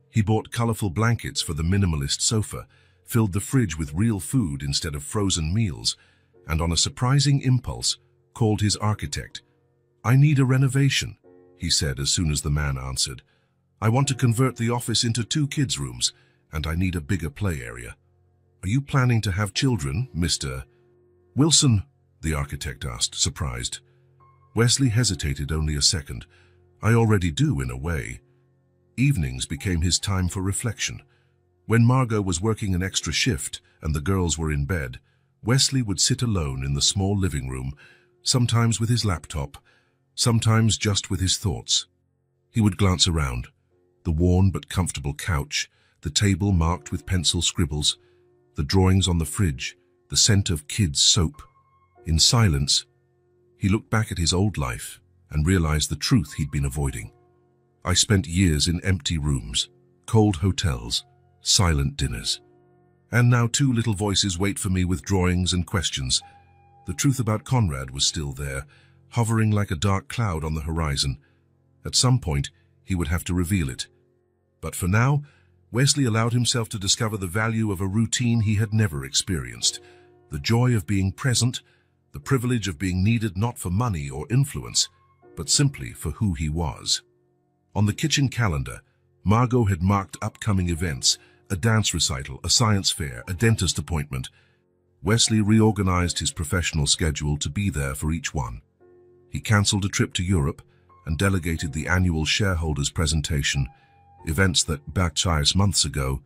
He bought colorful blankets for the minimalist sofa, filled the fridge with real food instead of frozen meals, and on a surprising impulse, called his architect. "I need a renovation," he said as soon as the man answered. "I want to convert the office into 2 kids' rooms, and I need a bigger play area." "Are you planning to have children, Mr. Wilson?" the architect asked, surprised. Wesley hesitated only a second. "I already do, in a way." Evenings became his time for reflection. When Margot was working an extra shift and the girls were in bed, Wesley would sit alone in the small living room, sometimes with his laptop, sometimes just with his thoughts. He would glance around, the worn but comfortable couch, the table marked with pencil scribbles, the drawings on the fridge, the scent of kids' soap. In silence, he looked back at his old life and realized the truth he'd been avoiding. "I spent years in empty rooms, cold hotels, silent dinners. And now 2 little voices wait for me with drawings and questions." The truth about Conrad was still there, hovering like a dark cloud on the horizon. At some point, he would have to reveal it. But for now, Wesley allowed himself to discover the value of a routine he had never experienced. The joy of being present, the privilege of being needed not for money or influence, but simply for who he was. On the kitchen calendar, Margot had marked upcoming events: a dance recital, a science fair, a dentist appointment. Wesley reorganized his professional schedule to be there for each one. He cancelled a trip to Europe and delegated the annual shareholders presentation, events that, back 6 months ago,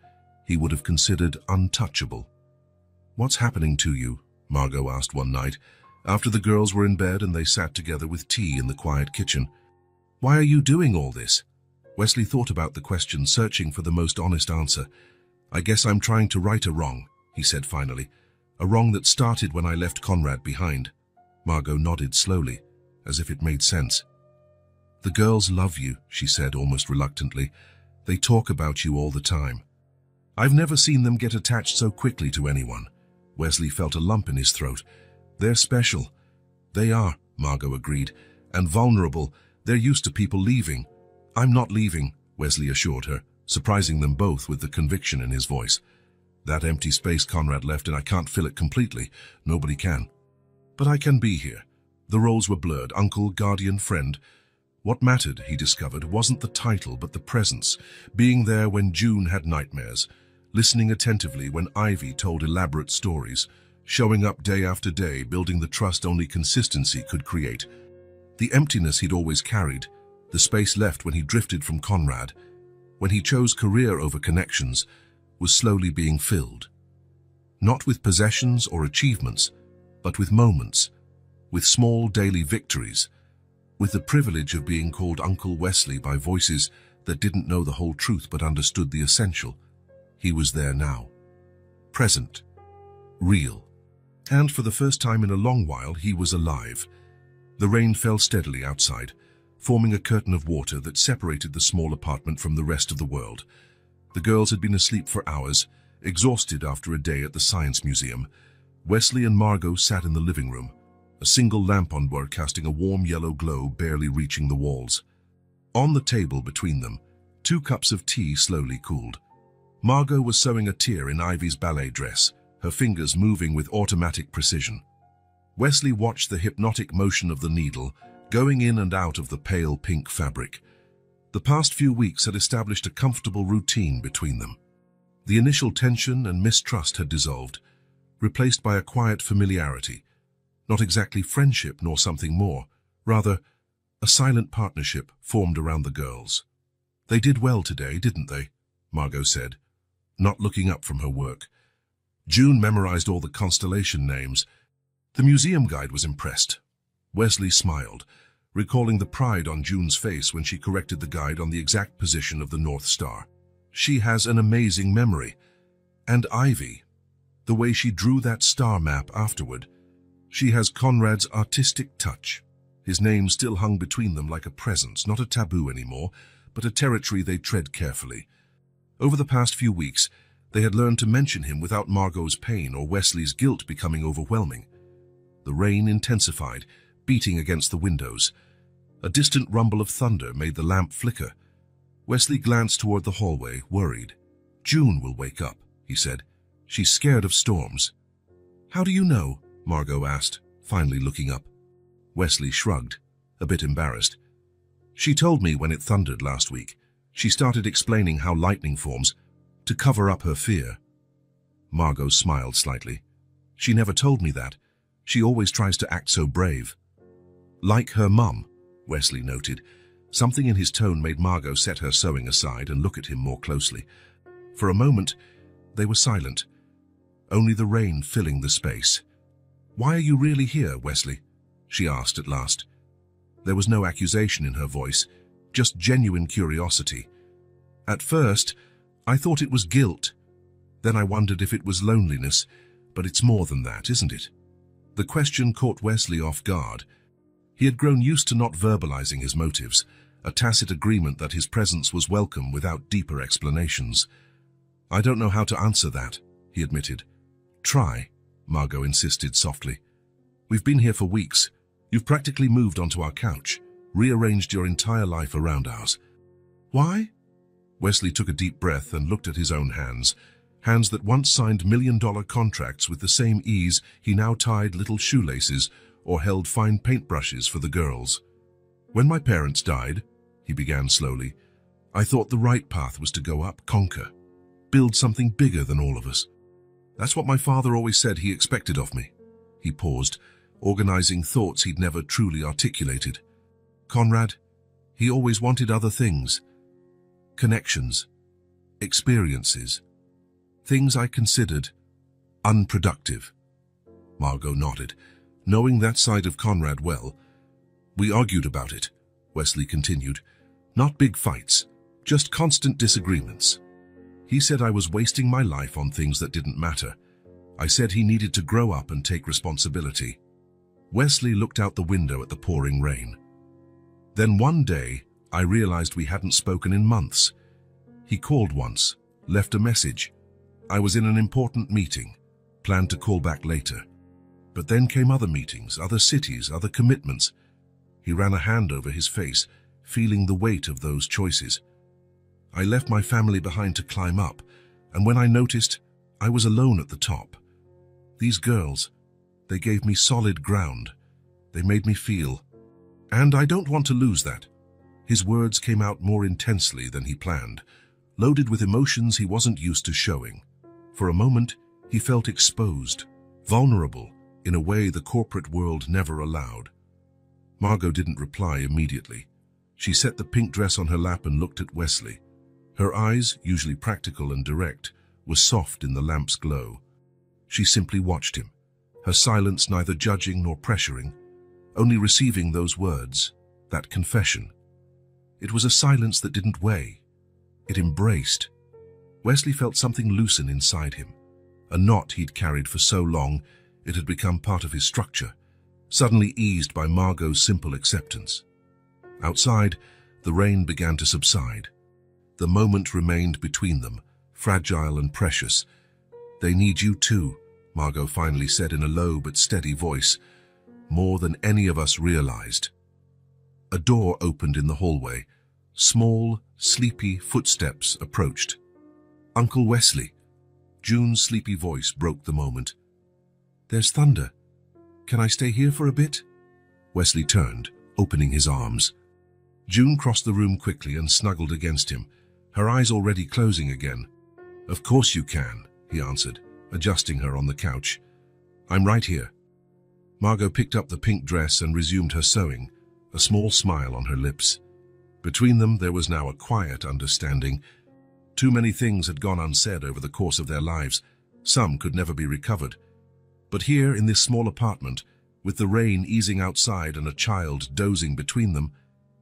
he would have considered untouchable. "What's happening to you?" Margot asked one night, after the girls were in bed and they sat together with tea in the quiet kitchen. "Why are you doing all this?" Wesley thought about the question, searching for the most honest answer. "I guess I'm trying to right a wrong," he said finally. "A wrong that started when I left Conrad behind." Margot nodded slowly, as if it made sense. "The girls love you," she said almost reluctantly. "They talk about you all the time." "I've never seen them get attached so quickly to anyone." Wesley felt a lump in his throat. "They're special." "They are," Margot agreed, "and vulnerable. They're used to people leaving." "I'm not leaving," Wesley assured her, surprising them both with the conviction in his voice. "That empty space Conrad left, and I can't fill it completely. Nobody can. But I can be here." The roles were blurred: uncle, guardian, friend. What mattered, he discovered, wasn't the title but the presence, being there when June had nightmares, listening attentively when Ivy told elaborate stories, showing up day after day, building the trust only consistency could create. The emptiness he'd always carried, the space left when he drifted from Conrad, when he chose career over connections, was slowly being filled. Not with possessions or achievements, but with moments, with small daily victories, with the privilege of being called Uncle Wesley by voices that didn't know the whole truth but understood the essential. He was there now. Present. Real. And for the first time in a long while, he was alive. The rain fell steadily outside, forming a curtain of water that separated the small apartment from the rest of the world. The girls had been asleep for hours, exhausted after a day at the Science Museum. Wesley and Margot sat in the living room, a single lamp on board casting a warm yellow glow barely reaching the walls. On the table between them, 2 cups of tea slowly cooled. Margot was sewing a tear in Ivy's ballet dress, her fingers moving with automatic precision. Wesley watched the hypnotic motion of the needle, going in and out of the pale pink fabric. The past few weeks had established a comfortable routine between them. The initial tension and mistrust had dissolved, replaced by a quiet familiarity. Not exactly friendship nor something more, rather, a silent partnership formed around the girls. "They did well today, didn't they?" Margot said, not looking up from her work. June memorized all the constellation names. The museum guide was impressed. Wesley smiled, recalling the pride on June's face when she corrected the guide on the exact position of the North Star. She has an amazing memory. And Ivy, the way she drew that star map afterward. She has Conrad's artistic touch. His name still hung between them like a presence, not a taboo anymore, but a territory they tread carefully. Over the past few weeks, they had learned to mention him without Margot's pain or Wesley's guilt becoming overwhelming. The rain intensified, beating against the windows. A distant rumble of thunder made the lamp flicker. Wesley glanced toward the hallway, worried. "June will wake up," he said. "She's scared of storms." "How do you know?" Margot asked, finally looking up. Wesley shrugged, a bit embarrassed. "She told me when it thundered last week. She started explaining how lightning forms, to cover up her fear." Margot smiled slightly. "She never told me that. She always tries to act so brave." "Like her mum," Wesley noted. Something in his tone made Margot set her sewing aside and look at him more closely. For a moment, they were silent, only the rain filling the space. "Why are you really here, Wesley?" she asked at last. There was no accusation in her voice, just genuine curiosity. "At first, I thought it was guilt. Then I wondered if it was loneliness, but it's more than that, isn't it?" The question caught Wesley off guard. He had grown used to not verbalizing his motives, a tacit agreement that his presence was welcome without deeper explanations. "I don't know how to answer that," he admitted. "Try," Margot insisted softly. "We've been here for weeks. You've practically moved onto our couch, rearranged your entire life around ours." "Why?" Wesley took a deep breath and looked at his own hands, hands that once signed million-dollar contracts with the same ease he now tied little shoelaces or held fine paintbrushes for the girls. "When my parents died," he began slowly, "I thought the right path was to go up, conquer, build something bigger than all of us. That's what my father always said he expected of me." He paused, organizing thoughts he'd never truly articulated. "Conrad, he always wanted other things. Connections, experiences, things I considered unproductive." Margot nodded, knowing that side of Conrad well. "We argued about it," Wesley continued. "Not big fights, just constant disagreements. He said I was wasting my life on things that didn't matter. I said he needed to grow up and take responsibility." Wesley looked out the window at the pouring rain. "Then one day, I realized we hadn't spoken in months. He called once, left a message. I was in an important meeting, planned to call back later. But then came other meetings, other cities, other commitments." He ran a hand over his face, feeling the weight of those choices. "I left my family behind to climb up, and when I noticed, I was alone at the top. These girls, they gave me solid ground. They made me feel. And I don't want to lose that." His words came out more intensely than he planned, loaded with emotions he wasn't used to showing. For a moment, he felt exposed, vulnerable, in a way the corporate world never allowed. Margot didn't reply immediately. She set the pink dress on her lap and looked at Wesley. Her eyes, usually practical and direct, were soft in the lamp's glow. She simply watched him, her silence neither judging nor pressuring, only receiving those words, that confession. It was a silence that didn't weigh. It embraced. Wesley felt something loosen inside him. A knot he'd carried for so long, it had become part of his structure, suddenly eased by Margot's simple acceptance. Outside, the rain began to subside. The moment remained between them, fragile and precious. "They need you too," Margot finally said in a low but steady voice, "more than any of us realized." A door opened in the hallway. Small, sleepy footsteps approached. "Uncle Wesley." June's sleepy voice broke the moment. "There's thunder. Can I stay here for a bit?" Wesley turned, opening his arms. June crossed the room quickly and snuggled against him, her eyes already closing again. "Of course you can," he answered, adjusting her on the couch. "I'm right here." Margot picked up the pink dress and resumed her sewing, a small smile on her lips. Between them there was now a quiet understanding. Too many things had gone unsaid over the course of their lives. Some could never be recovered. But here, in this small apartment, With the rain easing outside and a child dozing between them,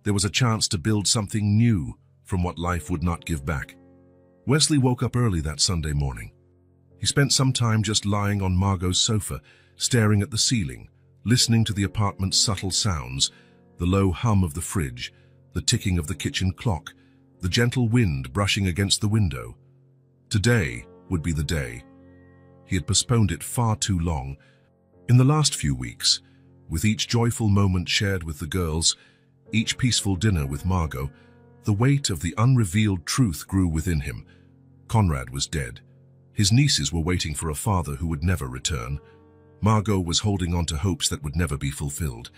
there was a chance to build something new from what life would not give back. Wesley woke up early that Sunday morning. He spent some time just lying on Margot's sofa, staring at the ceiling, listening to the apartment's subtle sounds, the low hum of the fridge, the ticking of the kitchen clock, the gentle wind brushing against the window. Today would be the day. He had postponed it far too long. In the last few weeks, with each joyful moment shared with the girls, each peaceful dinner with Margot, the weight of the unrevealed truth grew within him. Conrad was dead. His nieces were waiting for a father who would never return. Margot was holding on to hopes that would never be fulfilled.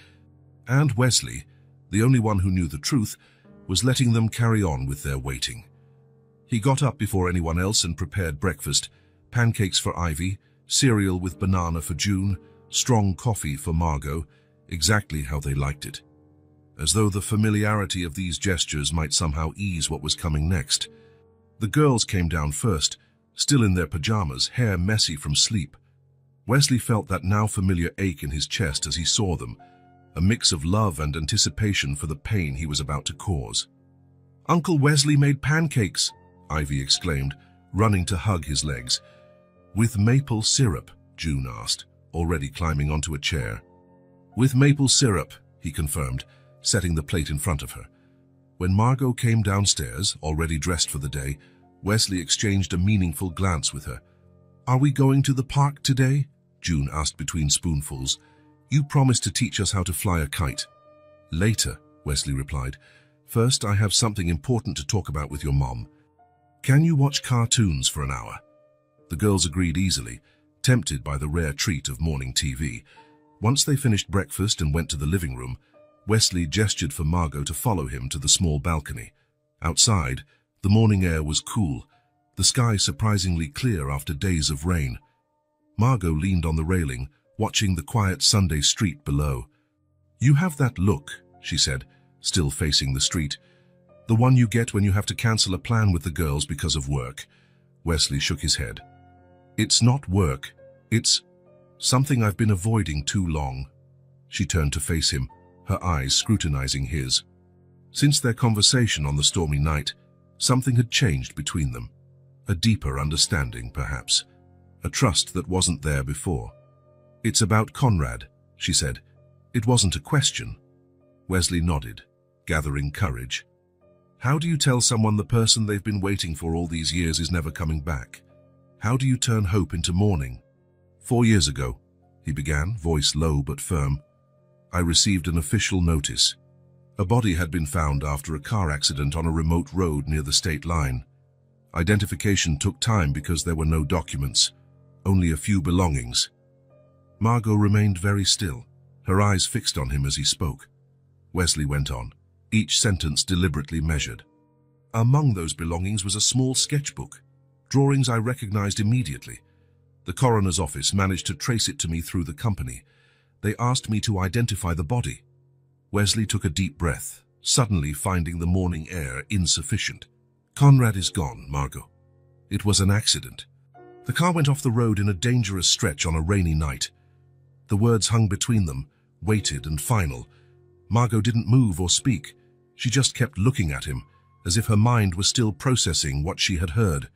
And Wesley, the only one who knew the truth, was letting them carry on with their waiting. He got up before anyone else and prepared breakfast: pancakes for Ivy, cereal with banana for June, strong coffee for Margot, exactly how they liked it. As though the familiarity of these gestures might somehow ease what was coming next. The girls came down first, still in their pajamas, hair messy from sleep. Wesley felt that now familiar ache in his chest as he saw them, a mix of love and anticipation for the pain he was about to cause. "Uncle Wesley made pancakes," Ivy exclaimed, running to hug his legs. "With maple syrup?" June asked, already climbing onto a chair. "With maple syrup," he confirmed, setting the plate in front of her. When Margot came downstairs, already dressed for the day, Wesley exchanged a meaningful glance with her. "Are we going to the park today?" June asked between spoonfuls. "You promised to teach us how to fly a kite." "Later," Wesley replied. "First, I have something important to talk about with your mom. Can you watch cartoons for an hour?" The girls agreed easily, tempted by the rare treat of morning TV. Once they finished breakfast and went to the living room, Wesley gestured for Margot to follow him to the small balcony. Outside, the morning air was cool, the sky surprisingly clear after days of rain. Margot leaned on the railing, watching the quiet Sunday street below. "You have that look," she said, still facing the street. "The one you get when you have to cancel a plan with the girls because of work." Wesley shook his head. "It's not work. It's something I've been avoiding too long." She turned to face him, her eyes scrutinizing his. Since their conversation on the stormy night, something had changed between them. A deeper understanding, perhaps. A trust that wasn't there before. "It's about Conrad," she said. It wasn't a question. Wesley nodded, gathering courage. "How do you tell someone the person they've been waiting for all these years is never coming back? How do you turn hope into mourning?" "4 years ago," he began, voice low but firm, "I received an official notice. A body had been found after a car accident on a remote road near the state line. Identification took time because there were no documents, only a few belongings." Margot remained very still, her eyes fixed on him as he spoke. Wesley went on, each sentence deliberately measured. "Among those belongings was a small sketchbook, drawings I recognized immediately. The coroner's office managed to trace it to me through the company. They asked me to identify the body." Wesley took a deep breath, suddenly finding the morning air insufficient. "Conrad is gone, Margot. It was an accident. The car went off the road in a dangerous stretch on a rainy night." The words hung between them, weighted and final. Margot didn't move or speak. She just kept looking at him, as if her mind was still processing what she had heard.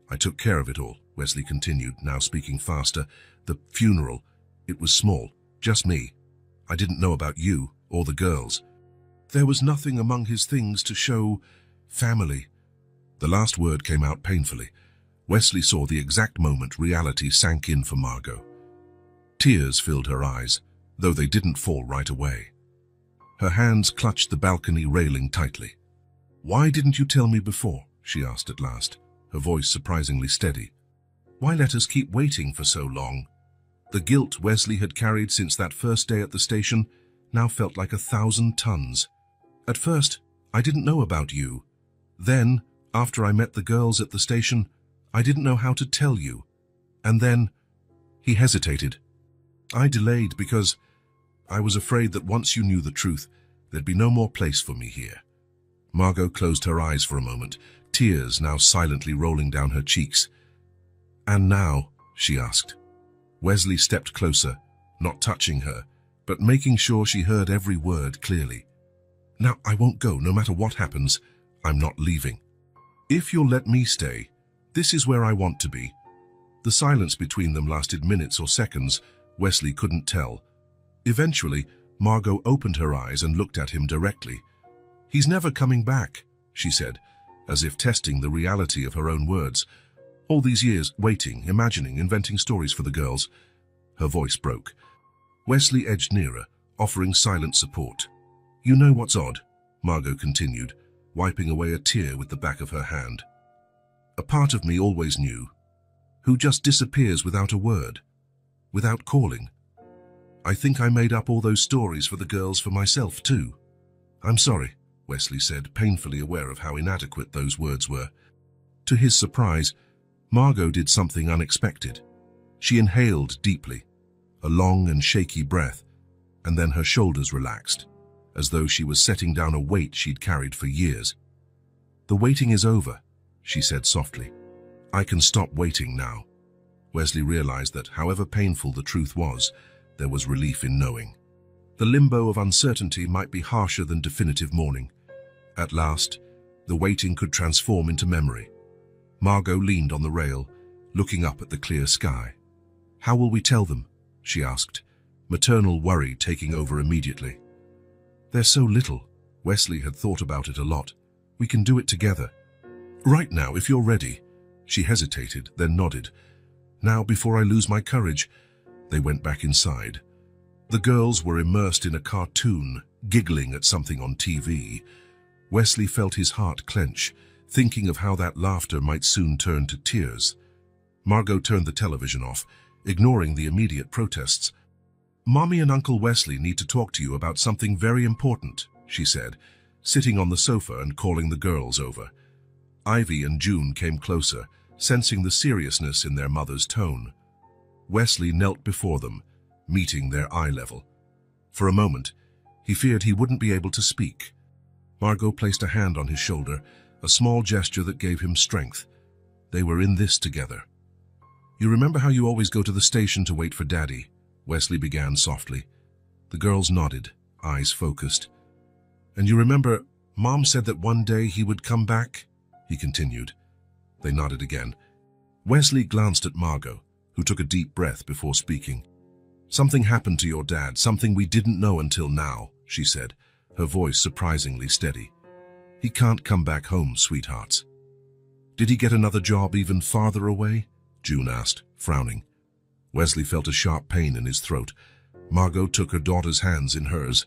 "I took care of it all," Wesley continued, now speaking faster. "The funeral, it was small. Just me. I didn't know about you or the girls. There was nothing among his things to show family." The last word came out painfully. Wesley saw the exact moment reality sank in for Margot. Tears filled her eyes, though they didn't fall right away. Her hands clutched the balcony railing tightly. "Why didn't you tell me before?" she asked at last, her voice surprisingly steady. "Why let us keep waiting for so long?" The guilt Wesley had carried since that first day at the station now felt like 1,000 tons. "At first, I didn't know about you. Then, after I met the girls at the station, I didn't know how to tell you. And then," he hesitated. "I delayed because I was afraid that once you knew the truth, there'd be no more place for me here." Margot closed her eyes for a moment, tears now silently rolling down her cheeks. "And now?" she asked. Wesley stepped closer, not touching her, but making sure she heard every word clearly. "Now, I won't go, no matter what happens. I'm not leaving. If you'll let me stay, this is where I want to be." The silence between them lasted minutes or seconds. Wesley couldn't tell. Eventually, Margot opened her eyes and looked at him directly. "He's never coming back," she said, as if testing the reality of her own words. "All these years, waiting, imagining, inventing stories for the girls." Her voice broke. Wesley edged nearer, offering silent support. "You know what's odd?" Margot continued, wiping away a tear with the back of her hand. "A part of me always knew. Who just disappears without a word, without calling. I think I made up all those stories for the girls for myself too." "I'm sorry," Wesley said, painfully aware of how inadequate those words were. To his surprise, Margot did something unexpected. She inhaled deeply, a long and shaky breath, and then her shoulders relaxed, as though she was setting down a weight she'd carried for years. "The waiting is over," she said softly. "I can stop waiting now." Wesley realized that, however painful the truth was, there was relief in knowing. The limbo of uncertainty might be harsher than definitive mourning. At last, the waiting could transform into memory. Margot leaned on the rail, looking up at the clear sky. "How will we tell them?" she asked, maternal worry taking over immediately. "They're so little." Wesley had thought about it a lot. "We can do it together. Right now, if you're ready." She hesitated, then nodded. "Now, before I lose my courage." They went back inside. The girls were immersed in a cartoon, giggling at something on TV. Wesley felt his heart clench, thinking of how that laughter might soon turn to tears. Margot turned the television off, ignoring the immediate protests. "Mommy and Uncle Wesley need to talk to you about something very important," she said, sitting on the sofa and calling the girls over. Ivy and June came closer, sensing the seriousness in their mother's tone. Wesley knelt before them, meeting their eye level. For a moment, he feared he wouldn't be able to speak. Margot placed a hand on his shoulder, a small gesture that gave him strength. They were in this together. "You remember how you always go to the station to wait for Daddy?" Wesley began softly. The girls nodded, eyes focused. "And you remember, Mom said that one day he would come back?" he continued. They nodded again. Wesley glanced at Margot, who took a deep breath before speaking. "Something happened to your dad, something we didn't know until now," she said, her voice surprisingly steady. "He can't come back home, sweethearts." "Did he get another job even farther away?" June asked, frowning. Wesley felt a sharp pain in his throat. Margot took her daughter's hands in hers.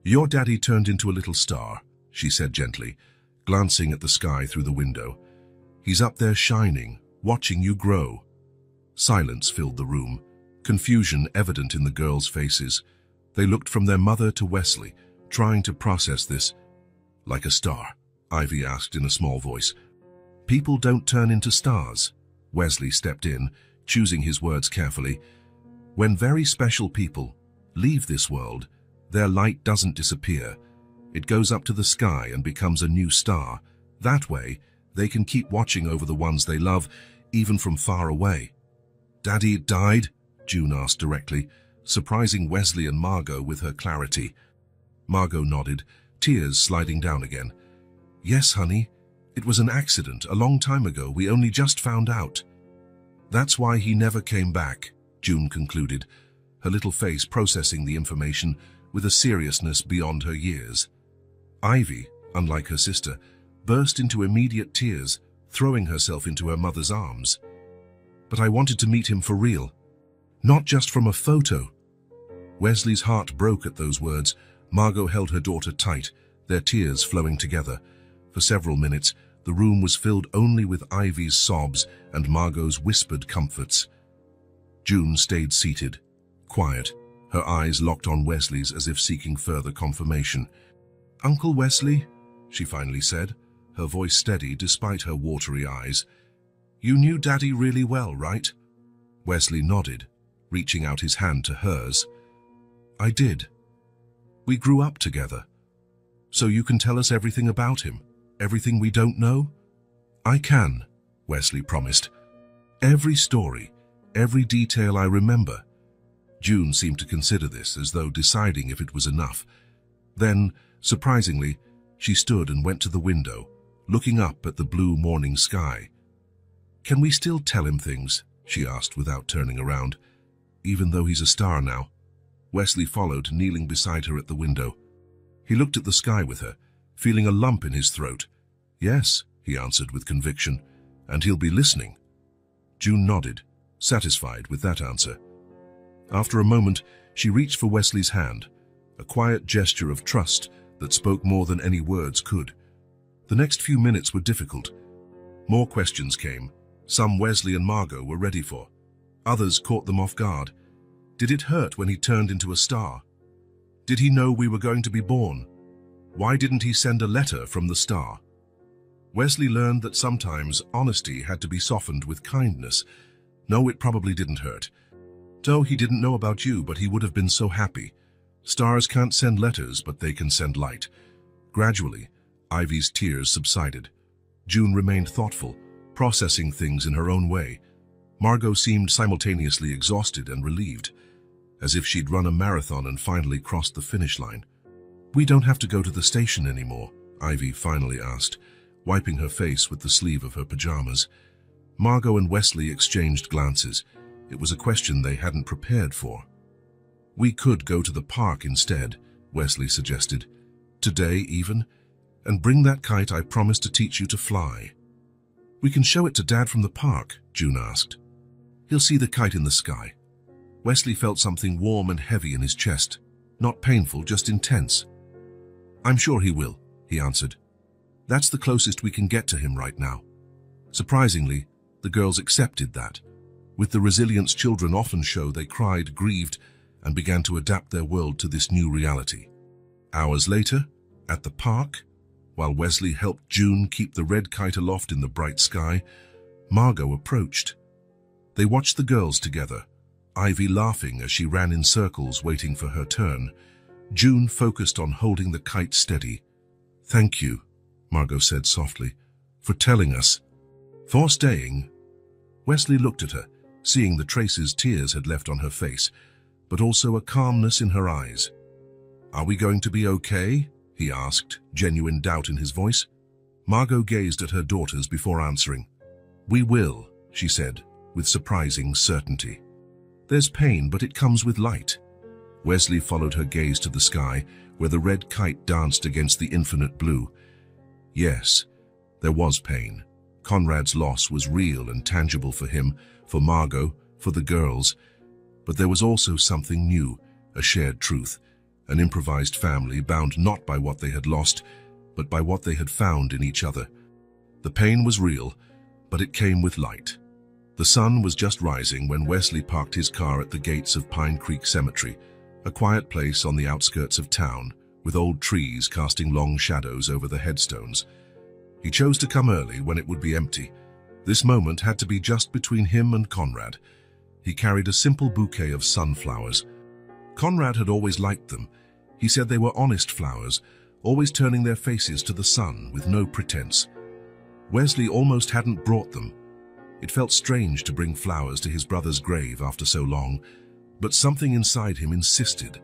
"Your daddy turned into a little star," she said gently, glancing at the sky through the window. "He's up there shining, watching you grow." Silence filled the room, confusion evident in the girls' faces. They looked from their mother to Wesley, trying to process this. "Like a star?" Ivy asked in a small voice. "People don't turn into stars." Wesley stepped in, choosing his words carefully. "When very special people leave this world, their light doesn't disappear. It goes up to the sky and becomes a new star. That way, they can keep watching over the ones they love, even from far away." "Daddy died?" June asked directly, surprising Wesley and Margot with her clarity. Margot nodded, tears sliding down again. "Yes, honey. It was an accident a long time ago. We only just found out." "That's why he never came back," June concluded, her little face processing the information with a seriousness beyond her years. Ivy, unlike her sister, burst into immediate tears, throwing herself into her mother's arms. "But I wanted to meet him for real, not just from a photo." Wesley's heart broke at those words. Margot held her daughter tight, their tears flowing together. For several minutes, the room was filled only with Ivy's sobs and Margot's whispered comforts. June stayed seated, quiet, her eyes locked on Wesley's as if seeking further confirmation. "Uncle Wesley," she finally said, her voice steady despite her watery eyes. "You knew Daddy really well, right?" Wesley nodded, reaching out his hand to hers. "I did. We grew up together. So you can tell us everything about him, everything we don't know?" "I can," Wesley promised. "Every story, every detail I remember. June seemed to consider this, as though deciding if it was enough. Then, surprisingly, she stood and went to the window, looking up at the blue morning sky. "Can we still tell him things?" she asked without turning around. "Even though he's a star now?" Wesley followed, kneeling beside her at the window. He looked at the sky with her, feeling a lump in his throat. "Yes," he answered with conviction, "and he'll be listening." June nodded, satisfied with that answer. After a moment, she reached for Wesley's hand, a quiet gesture of trust that spoke more than any words could. The next few minutes were difficult. More questions came. Some Wesley and Margot were ready for. Others caught them off guard. Did it hurt when he turned into a star? Did he know we were going to be born? Why didn't he send a letter from the star? Wesley learned that sometimes honesty had to be softened with kindness. No, it probably didn't hurt. No, he didn't know about you, but he would have been so happy. Stars can't send letters, but they can send light. Gradually, Ivy's tears subsided. June remained thoughtful, processing things in her own way. Margot seemed simultaneously exhausted and relieved, as if she'd run a marathon and finally crossed the finish line. "We don't have to go to the station anymore," Ivy finally asked, wiping her face with the sleeve of her pajamas. Margot and Wesley exchanged glances. It was a question they hadn't prepared for. "We could go to the park instead," Wesley suggested. "Today, even. And bring that kite I promised to teach you to fly." "We can show it to Dad from the park," June asked. "He'll see the kite in the sky." Wesley felt something warm and heavy in his chest. Not painful, just intense. "I'm sure he will," he answered. "That's the closest we can get to him right now." Surprisingly, the girls accepted that. With the resilience children often show, they cried, grieved, and began to adapt their world to this new reality. Hours later, at the park, while Wesley helped June keep the red kite aloft in the bright sky, Margot approached. They watched the girls together, Ivy laughing as she ran in circles waiting for her turn. June focused on holding the kite steady. "Thank you," Margot said softly, "for telling us." "For staying." Wesley looked at her, seeing the traces tears had left on her face, but also a calmness in her eyes. "Are we going to be okay?" he asked, genuine doubt in his voice. Margot gazed at her daughters before answering. "We will," she said, with surprising certainty. "There's pain, but it comes with light." Wesley followed her gaze to the sky, where the red kite danced against the infinite blue. Yes, there was pain. Conrad's loss was real and tangible for him, for Margot, for the girls. But there was also something new, a shared truth, an improvised family bound not by what they had lost, but by what they had found in each other. The pain was real, but it came with light. The sun was just rising when Wesley parked his car at the gates of Pine Creek Cemetery, a quiet place on the outskirts of town, with old trees casting long shadows over the headstones. He chose to come early when it would be empty. This moment had to be just between him and Conrad. He carried a simple bouquet of sunflowers. Conrad had always liked them. He said they were honest flowers, always turning their faces to the sun with no pretense. Wesley almost hadn't brought them. It felt strange to bring flowers to his brother's grave after so long, but something inside him insisted.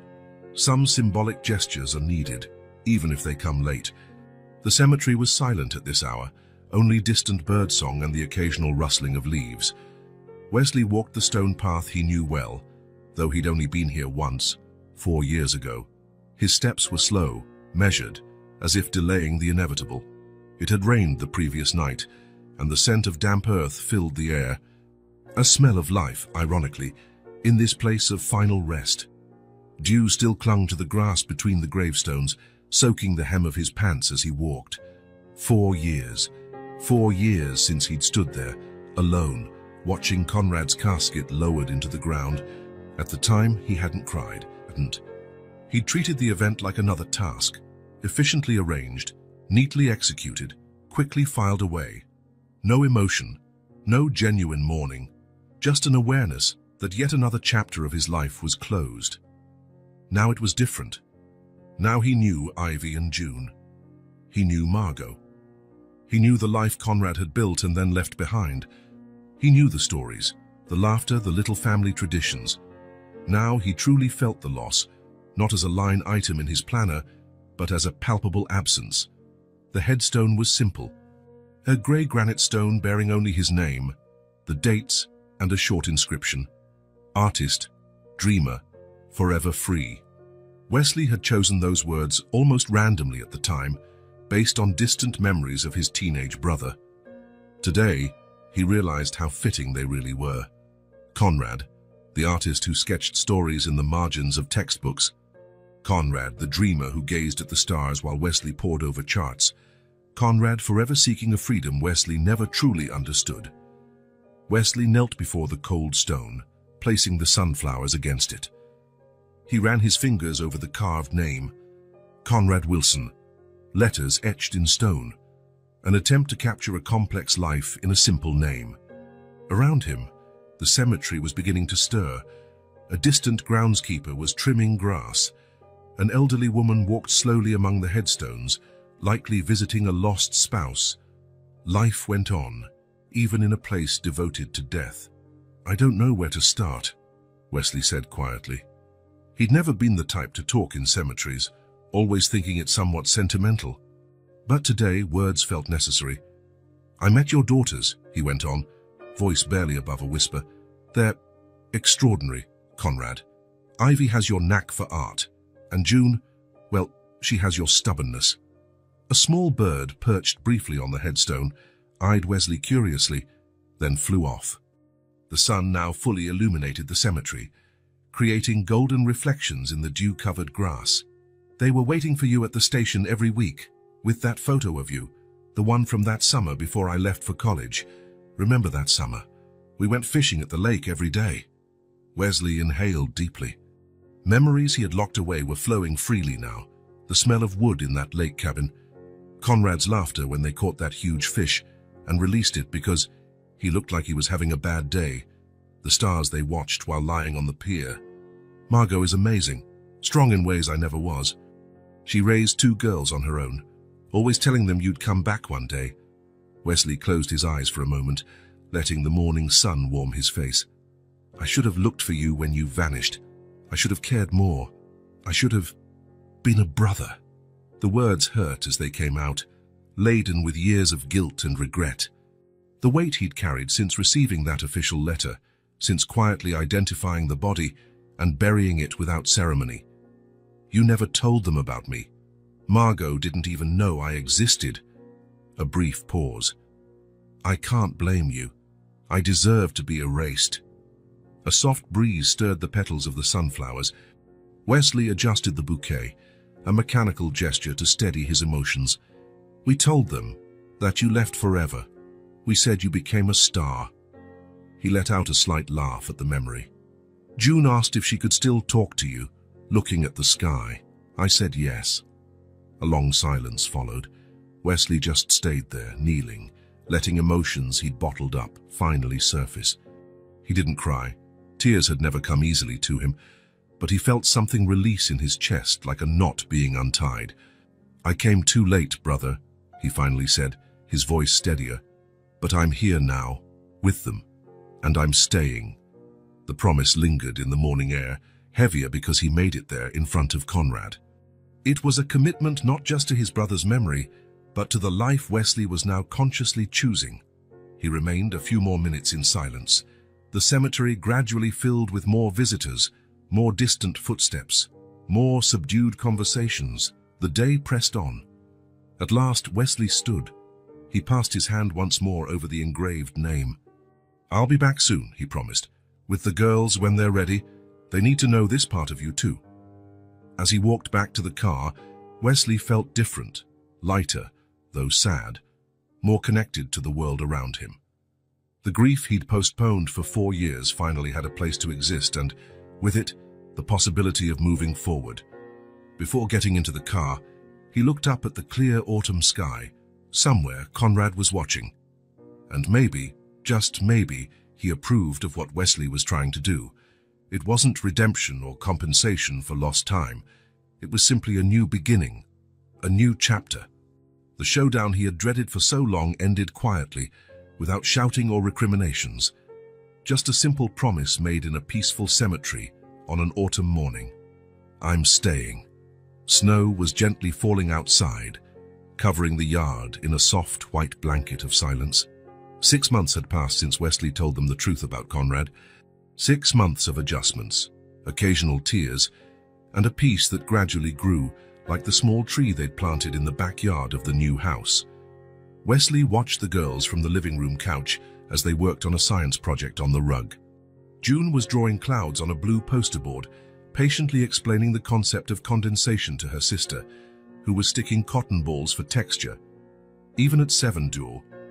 Some symbolic gestures are needed, even if they come late. The cemetery was silent at this hour, only distant birdsong and the occasional rustling of leaves. Wesley walked the stone path he knew well, though he'd only been here once, 4 years ago. His steps were slow, measured, as if delaying the inevitable. It had rained the previous night, and the scent of damp earth filled the air. A smell of life, ironically, in this place of final rest. Dew still clung to the grass between the gravestones, soaking the hem of his pants as he walked. 4 years. 4 years since he'd stood there, alone, watching Conrad's casket lowered into the ground. At the time, he hadn't cried, hadn't. He'd treated the event like another task, efficiently arranged, neatly executed, quickly filed away. No emotion, no genuine mourning, just an awareness that yet another chapter of his life was closed. Now it was different. Now he knew Ivy and June. He knew Margot. He knew the life Conrad had built and then left behind. He knew the stories, the laughter, the little family traditions. Now he truly felt the loss, not as a line item in his planner, but as a palpable absence. The headstone was simple. A grey granite stone bearing only his name, the dates, and a short inscription. Artist, dreamer, forever free. Wesley had chosen those words almost randomly at the time, based on distant memories of his teenage brother. Today, he realized how fitting they really were. Conrad, the artist who sketched stories in the margins of textbooks. Conrad, the dreamer who gazed at the stars while Wesley pored over charts. Conrad, forever seeking a freedom Wesley never truly understood. Wesley knelt before the cold stone, placing the sunflowers against it. He ran his fingers over the carved name, Conrad Wilson, letters etched in stone, an attempt to capture a complex life in a simple name. Around him, the cemetery was beginning to stir. A distant groundskeeper was trimming grass. An elderly woman walked slowly among the headstones, likely visiting a lost spouse. Life went on, even in a place devoted to death. "I don't know where to start," Wesley said quietly. He'd never been the type to talk in cemeteries, always thinking it somewhat sentimental. But today, words felt necessary. "I met your daughters," he went on, voice barely above a whisper. "They're extraordinary, Conrad. Ivy has your knack for art, and June, well, she has your stubbornness." A small bird perched briefly on the headstone, eyed Wesley curiously, then flew off. The sun now fully illuminated the cemetery, creating golden reflections in the dew-covered grass. "They were waiting for you at the station every week, with that photo of you, the one from that summer before I left for college. Remember that summer? We went fishing at the lake every day." Wesley inhaled deeply. Memories he had locked away were flowing freely now, the smell of wood in that lake cabin, Conrad's laughter when they caught that huge fish and released it because he looked like he was having a bad day, the stars they watched while lying on the pier. "Margot is amazing, strong in ways I never was. She raised 2 girls on her own, always telling them you'd come back one day." Wesley closed his eyes for a moment, letting the morning sun warm his face. "I should have looked for you when you vanished. I should have cared more. I should have been a brother." The words hurt as they came out, laden with years of guilt and regret. The weight he'd carried since receiving that official letter, since quietly identifying the body and burying it without ceremony. "You never told them about me. Margot didn't even know I existed." A brief pause. "I can't blame you. I deserve to be erased." A soft breeze stirred the petals of the sunflowers. Wesley adjusted the bouquet, a mechanical gesture to steady his emotions. "We told them that you left forever. We said you became a star." He let out a slight laugh at the memory. "June asked if she could still talk to you, looking at the sky. I said yes." A long silence followed. Wesley just stayed there, kneeling, letting emotions he'd bottled up finally surface. He didn't cry. Tears had never come easily to him, but he felt something release in his chest like a knot being untied. "I came too late, brother," he finally said, his voice steadier. "But I'm here now, with them, and I'm staying." The promise lingered in the morning air, heavier because he made it there in front of Conrad. It was a commitment not just to his brother's memory, but to the life Wesley was now consciously choosing. He remained a few more minutes in silence. The cemetery gradually filled with more visitors, more distant footsteps, more subdued conversations. The day pressed on. At last, Wesley stood. He passed his hand once more over the engraved name. "I'll be back soon," he promised. "With the girls when they're ready. They need to know this part of you too." As he walked back to the car, Wesley felt different, lighter, though sad, more connected to the world around him. The grief he'd postponed for 4 years finally had a place to exist, and, with it, the possibility of moving forward. Before getting into the car, he looked up at the clear autumn sky. Somewhere, Conrad was watching. And maybe, just maybe, he approved of what Wesley was trying to do. It wasn't redemption or compensation for lost time. It was simply a new beginning, a new chapter. The showdown he had dreaded for so long ended quietly, without shouting or recriminations. Just a simple promise made in a peaceful cemetery, on an autumn morning. I'm staying. Snow was gently falling outside, covering the yard in a soft white blanket of silence. 6 months had passed since Wesley told them the truth about Conrad. 6 months of adjustments, occasional tears, and a peace that gradually grew like the small tree they'd planted in the backyard of the new house. Wesley watched the girls from the living room couch as they worked on a science project on the rug. June was drawing clouds on a blue poster board, patiently explaining the concept of condensation to her sister, who was sticking cotton balls for texture. Even at 7,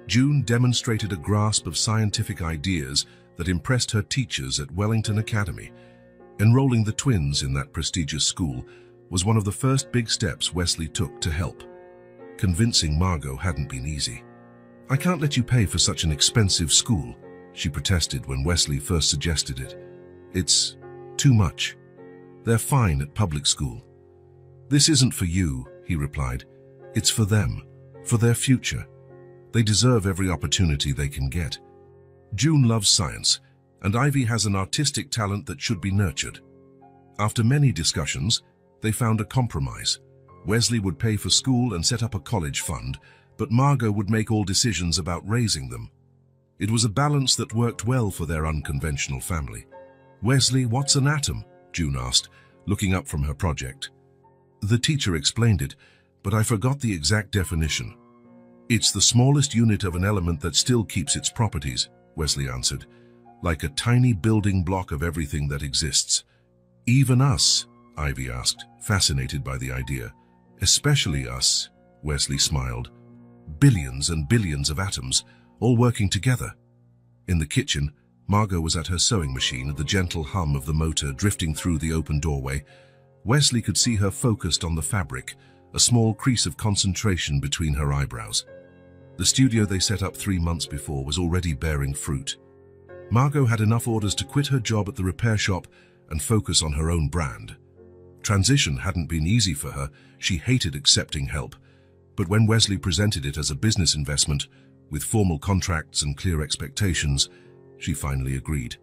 June demonstrated a grasp of scientific ideas that impressed her teachers at Wellington Academy. Enrolling the twins in that prestigious school was one of the first big steps Wesley took to help. Convincing Margot hadn't been easy. "I can't let you pay for such an expensive school," she protested when Wesley first suggested it. "It's too much. They're fine at public school." "This isn't for you," he replied. "It's for them, for their future. They deserve every opportunity they can get. June loves science, and Ivy has an artistic talent that should be nurtured." After many discussions, they found a compromise. Wesley would pay for school and set up a college fund, but Margot would make all decisions about raising them. It was a balance that worked well for their unconventional family. "Wesley, what's an atom?" June asked, looking up from her project. "The teacher explained it, but I forgot the exact definition." "It's the smallest unit of an element that still keeps its properties," Wesley answered, "like a tiny building block of everything that exists." "Even us?" Ivy asked, fascinated by the idea. "Especially us," Wesley smiled. "Billions and billions of atoms, all working together." In the kitchen, Margot was at her sewing machine and the gentle hum of the motor drifting through the open doorway. Wesley could see her focused on the fabric, a small crease of concentration between her eyebrows. The studio they set up 3 months before was already bearing fruit. Margot had enough orders to quit her job at the repair shop and focus on her own brand. Transition hadn't been easy for her. She hated accepting help. But when Wesley presented it as a business investment, with formal contracts and clear expectations, she finally agreed.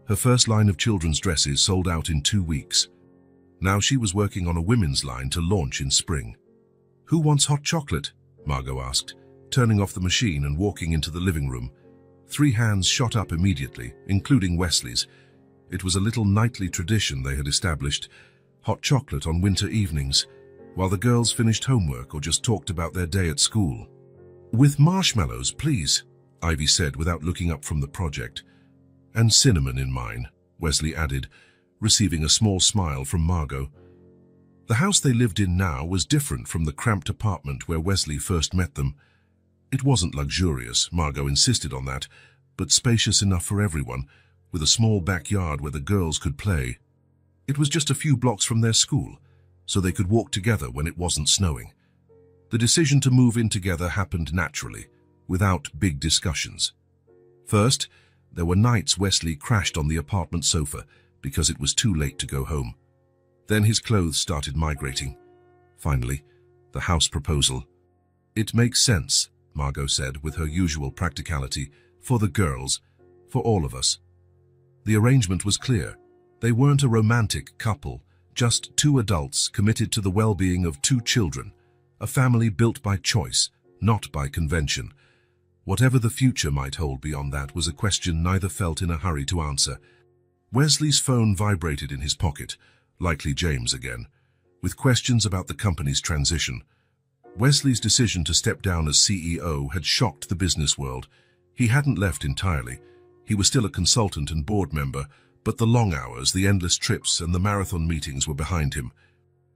Her first line of children's dresses sold out in 2 weeks. Now she was working on a women's line to launch in spring. "Who wants hot chocolate?" Margot asked, turning off the machine and walking into the living room. 3 hands shot up immediately, including Wesley's. It was a little nightly tradition they had established, hot chocolate on winter evenings, while the girls finished homework or just talked about their day at school. "With marshmallows, please," Ivy said without looking up from the project. "And cinnamon in mine," Wesley added, receiving a small smile from Margot. The house they lived in now was different from the cramped apartment where Wesley first met them. It wasn't luxurious, Margot insisted on that, but spacious enough for everyone, with a small backyard where the girls could play. It was just a few blocks from their school, so they could walk together when it wasn't snowing. The decision to move in together happened naturally, without big discussions. First, there were nights Wesley crashed on the apartment sofa because it was too late to go home. Then his clothes started migrating. Finally, the house proposal. "It makes sense," Margot said with her usual practicality, "for the girls, for all of us." The arrangement was clear. They weren't a romantic couple, just 2 adults committed to the well-being of 2 children, a family built by choice, not by convention. Whatever the future might hold beyond that was a question neither felt in a hurry to answer. Wesley's phone vibrated in his pocket, likely James again, with questions about the company's transition. Wesley's decision to step down as CEO had shocked the business world. He hadn't left entirely. He was still a consultant and board member, but the long hours, the endless trips, and the marathon meetings were behind him.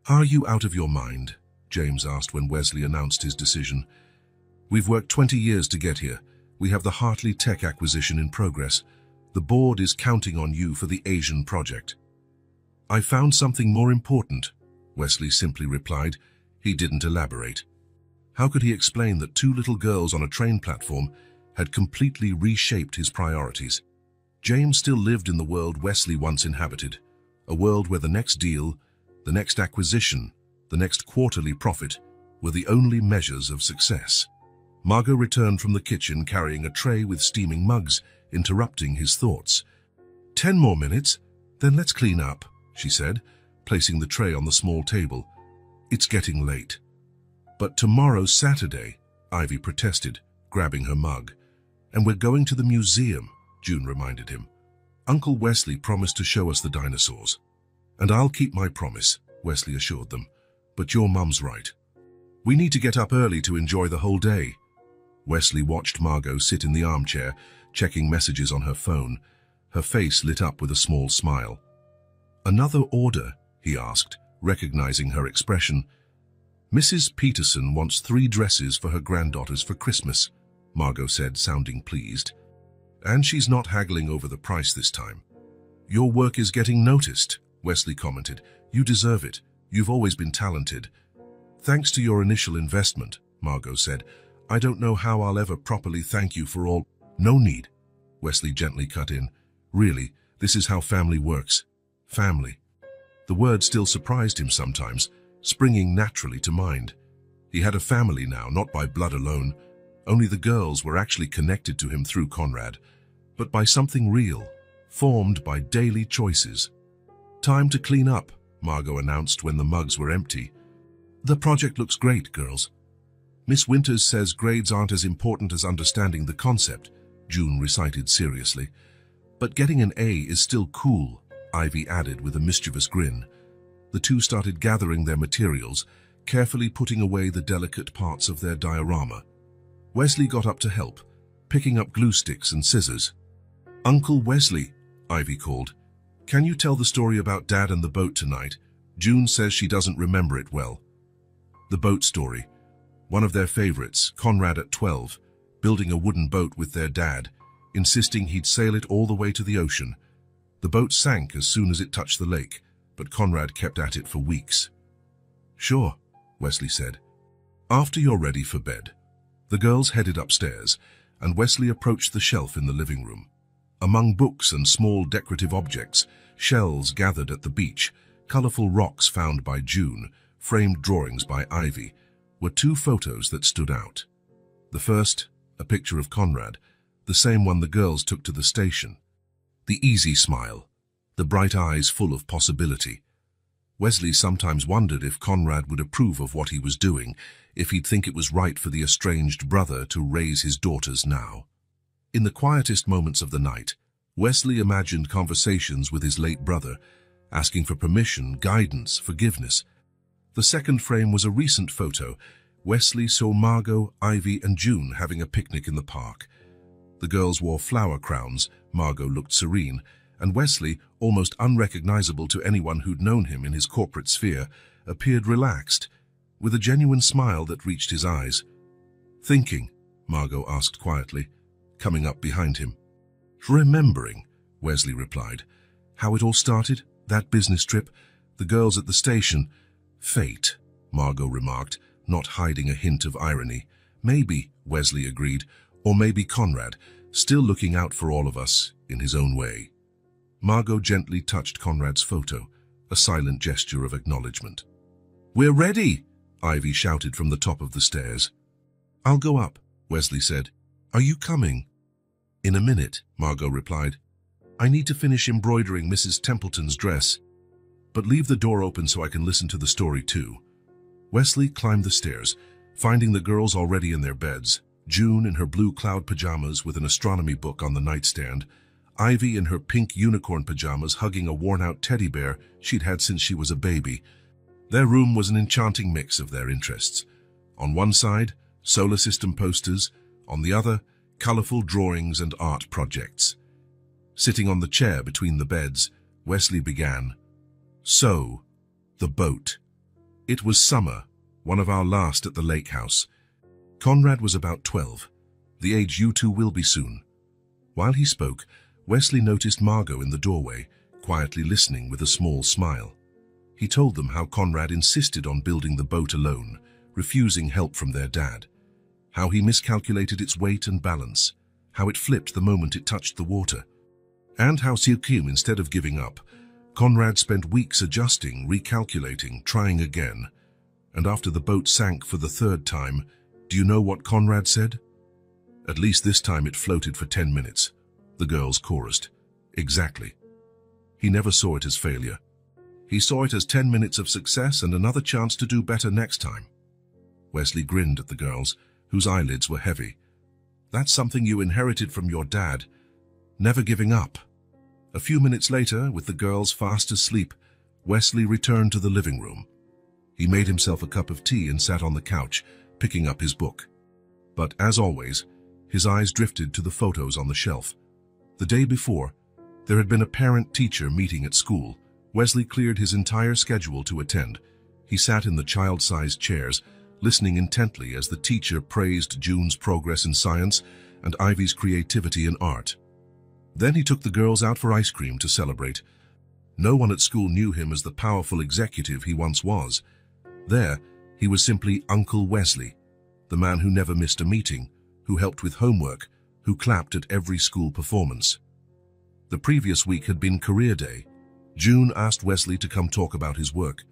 "Are you out of your mind?" James asked when Wesley announced his decision. "We've worked 20 years to get here. We have the Hartley Tech acquisition in progress. The board is counting on you for the Asian project." "I found something more important," Wesley simply replied. He didn't elaborate. How could he explain that 2 little girls on a train platform had completely reshaped his priorities? James still lived in the world Wesley once inhabited, a world where the next deal, the next acquisition, the next quarterly profit were the only measures of success. Margot returned from the kitchen carrying a tray with steaming mugs, interrupting his thoughts. 10 more minutes," Then let's clean up, she said, placing the tray on the small table. It's getting late. But tomorrow's Saturday, Ivy protested, grabbing her mug. And we're going to the museum, June reminded him. Uncle Wesley promised to show us the dinosaurs. And I'll keep my promise, Wesley assured them. But your mum's right. We need to get up early to enjoy the whole day. Wesley watched Margot sit in the armchair, checking messages on her phone. Her face lit up with a small smile. Another order, he asked, recognizing her expression. Mrs. Peterson wants 3 dresses for her granddaughters for Christmas, Margot said, sounding pleased. And she's not haggling over the price this time. Your work is getting noticed, Wesley commented. You deserve it. You've always been talented. Thanks to your initial investment, Margot said. I don't know how I'll ever properly thank you for all. No need, Wesley gently cut in. Really, this is how family works. Family. The word still surprised him sometimes, springing naturally to mind. He had a family now, not by blood alone. Only the girls were actually connected to him through Conrad, but by something real, formed by daily choices. Time to clean up, Margot announced when the mugs were empty. The project looks great, girls. Miss Winters says grades aren't as important as understanding the concept, June recited seriously. But getting an A is still cool, Ivy added with a mischievous grin. The two started gathering their materials, carefully putting away the delicate parts of their diorama. Wesley got up to help, picking up glue sticks and scissors. Uncle Wesley, Ivy called. Can you tell the story about Dad and the boat tonight? June says she doesn't remember it well. The boat story. One of their favorites, Conrad at 12, building a wooden boat with their dad, insisting he'd sail it all the way to the ocean. The boat sank as soon as it touched the lake, but Conrad kept at it for weeks. Sure, Wesley said. After you're ready for bed. The girls headed upstairs, and Wesley approached the shelf in the living room. Among books and small decorative objects, shells gathered at the beach, colorful rocks found by June, framed drawings by Ivy, were 2 photos that stood out. The first, a picture of Conrad, the same one the girls took to the station. The easy smile, the bright eyes full of possibility. Wesley sometimes wondered if Conrad would approve of what he was doing, if he'd think it was right for the estranged brother to raise his daughters now. In the quietest moments of the night, Wesley imagined conversations with his late brother, asking for permission, guidance, forgiveness. The second frame was a recent photo. Wesley saw Margot, Ivy, and June having a picnic in the park. The girls wore flower crowns, Margot looked serene, and Wesley, almost unrecognizable to anyone who'd known him in his corporate sphere, appeared relaxed, with a genuine smile that reached his eyes. Thinking, Margot asked quietly, coming up behind him. Remembering, Wesley replied. How it all started, that business trip, the girls at the station. Fate, Margot remarked, not hiding a hint of irony. Maybe, Wesley agreed, or maybe Conrad, still looking out for all of us in his own way. Margot gently touched Conrad's photo, a silent gesture of acknowledgement. We're ready, Ivy shouted from the top of the stairs. I'll go up, Wesley said. Are you coming? In a minute, Margot replied. I need to finish embroidering Mrs. Templeton's dress. But leave the door open so I can listen to the story too. Wesley climbed the stairs, finding the girls already in their beds, June in her blue cloud pajamas with an astronomy book on the nightstand, Ivy in her pink unicorn pajamas hugging a worn-out teddy bear she'd had since she was a baby. Their room was an enchanting mix of their interests. On one side, solar system posters, on the other, colorful drawings and art projects. Sitting on the chair between the beds, Wesley began. So, the boat. It was summer, one of our last at the lake house. Conrad was about 12, the age you two will be soon. While he spoke, Wesley noticed Margot in the doorway, quietly listening with a small smile. He told them how Conrad insisted on building the boat alone, refusing help from their dad. How he miscalculated its weight and balance, how it flipped the moment it touched the water. And how Silkim, instead of giving up, Conrad spent weeks adjusting, recalculating, trying again. And after the boat sank for the 3rd time, do you know what Conrad said? At least this time it floated for 10 minutes. The girls chorused. Exactly. He never saw it as failure. He saw it as 10 minutes of success and another chance to do better next time. Wesley grinned at the girls, whose eyelids were heavy. That's something you inherited from your dad. Never giving up. A few minutes later, with the girls fast asleep, Wesley returned to the living room. He made himself a cup of tea and sat on the couch, picking up his book. But as always, his eyes drifted to the photos on the shelf. The day before, there had been a parent-teacher meeting at school. Wesley cleared his entire schedule to attend. He sat in the child-sized chairs, listening intently as the teacher praised June's progress in science and Ivy's creativity in art. Then he took the girls out for ice cream to celebrate. No one at school knew him as the powerful executive he once was. There, he was simply Uncle Wesley, the man who never missed a meeting, who helped with homework, who clapped at every school performance. The previous week had been career day. June asked Wesley to come talk about his work.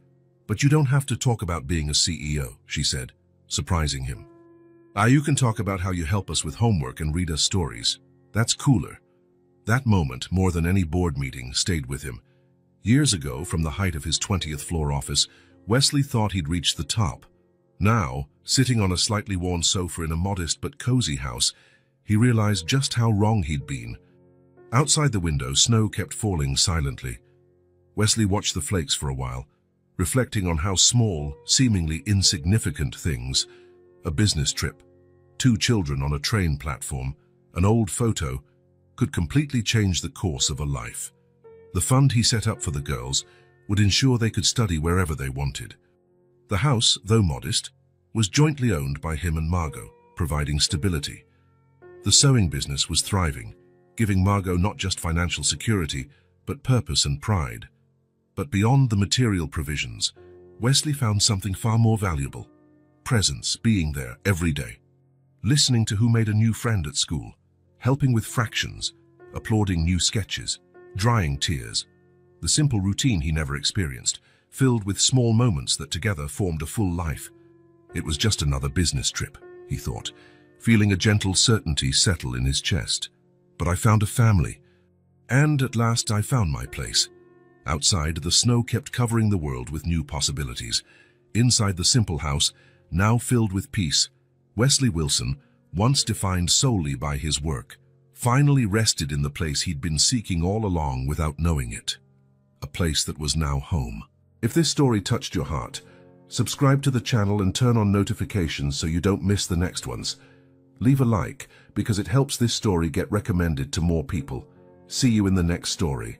"But you don't have to talk about being a CEO," she said, surprising him. "You can talk about how you help us with homework and read us stories. That's cooler." That moment, more than any board meeting, stayed with him. Years ago, from the height of his 20th floor office, Wesley thought he'd reached the top. Now, sitting on a slightly worn sofa in a modest but cozy house, he realized just how wrong he'd been. Outside the window, snow kept falling silently. Wesley watched the flakes for a while, reflecting on how small, seemingly insignificant things, a business trip, 2 children on a train platform, an old photo, could completely change the course of a life. The fund he set up for the girls would ensure they could study wherever they wanted. The house, though modest, was jointly owned by him and Margot, providing stability. The sewing business was thriving, giving Margot not just financial security, but purpose and pride. But beyond the material provisions, Wesley found something far more valuable: presence, being there every day. Listening to who made a new friend at school, helping with fractions, applauding new sketches, drying tears. The simple routine he never experienced, filled with small moments that together formed a full life. It was just another business trip, he thought, feeling a gentle certainty settle in his chest. But I found a family. And at last I found my place. Outside, the snow kept covering the world with new possibilities. Inside the simple house, now filled with peace, Wesley Wilson, once defined solely by his work, finally rested in the place he'd been seeking all along without knowing it. A place that was now home. If this story touched your heart, subscribe to the channel and turn on notifications so you don't miss the next ones. Leave a like, because it helps this story get recommended to more people. See you in the next story.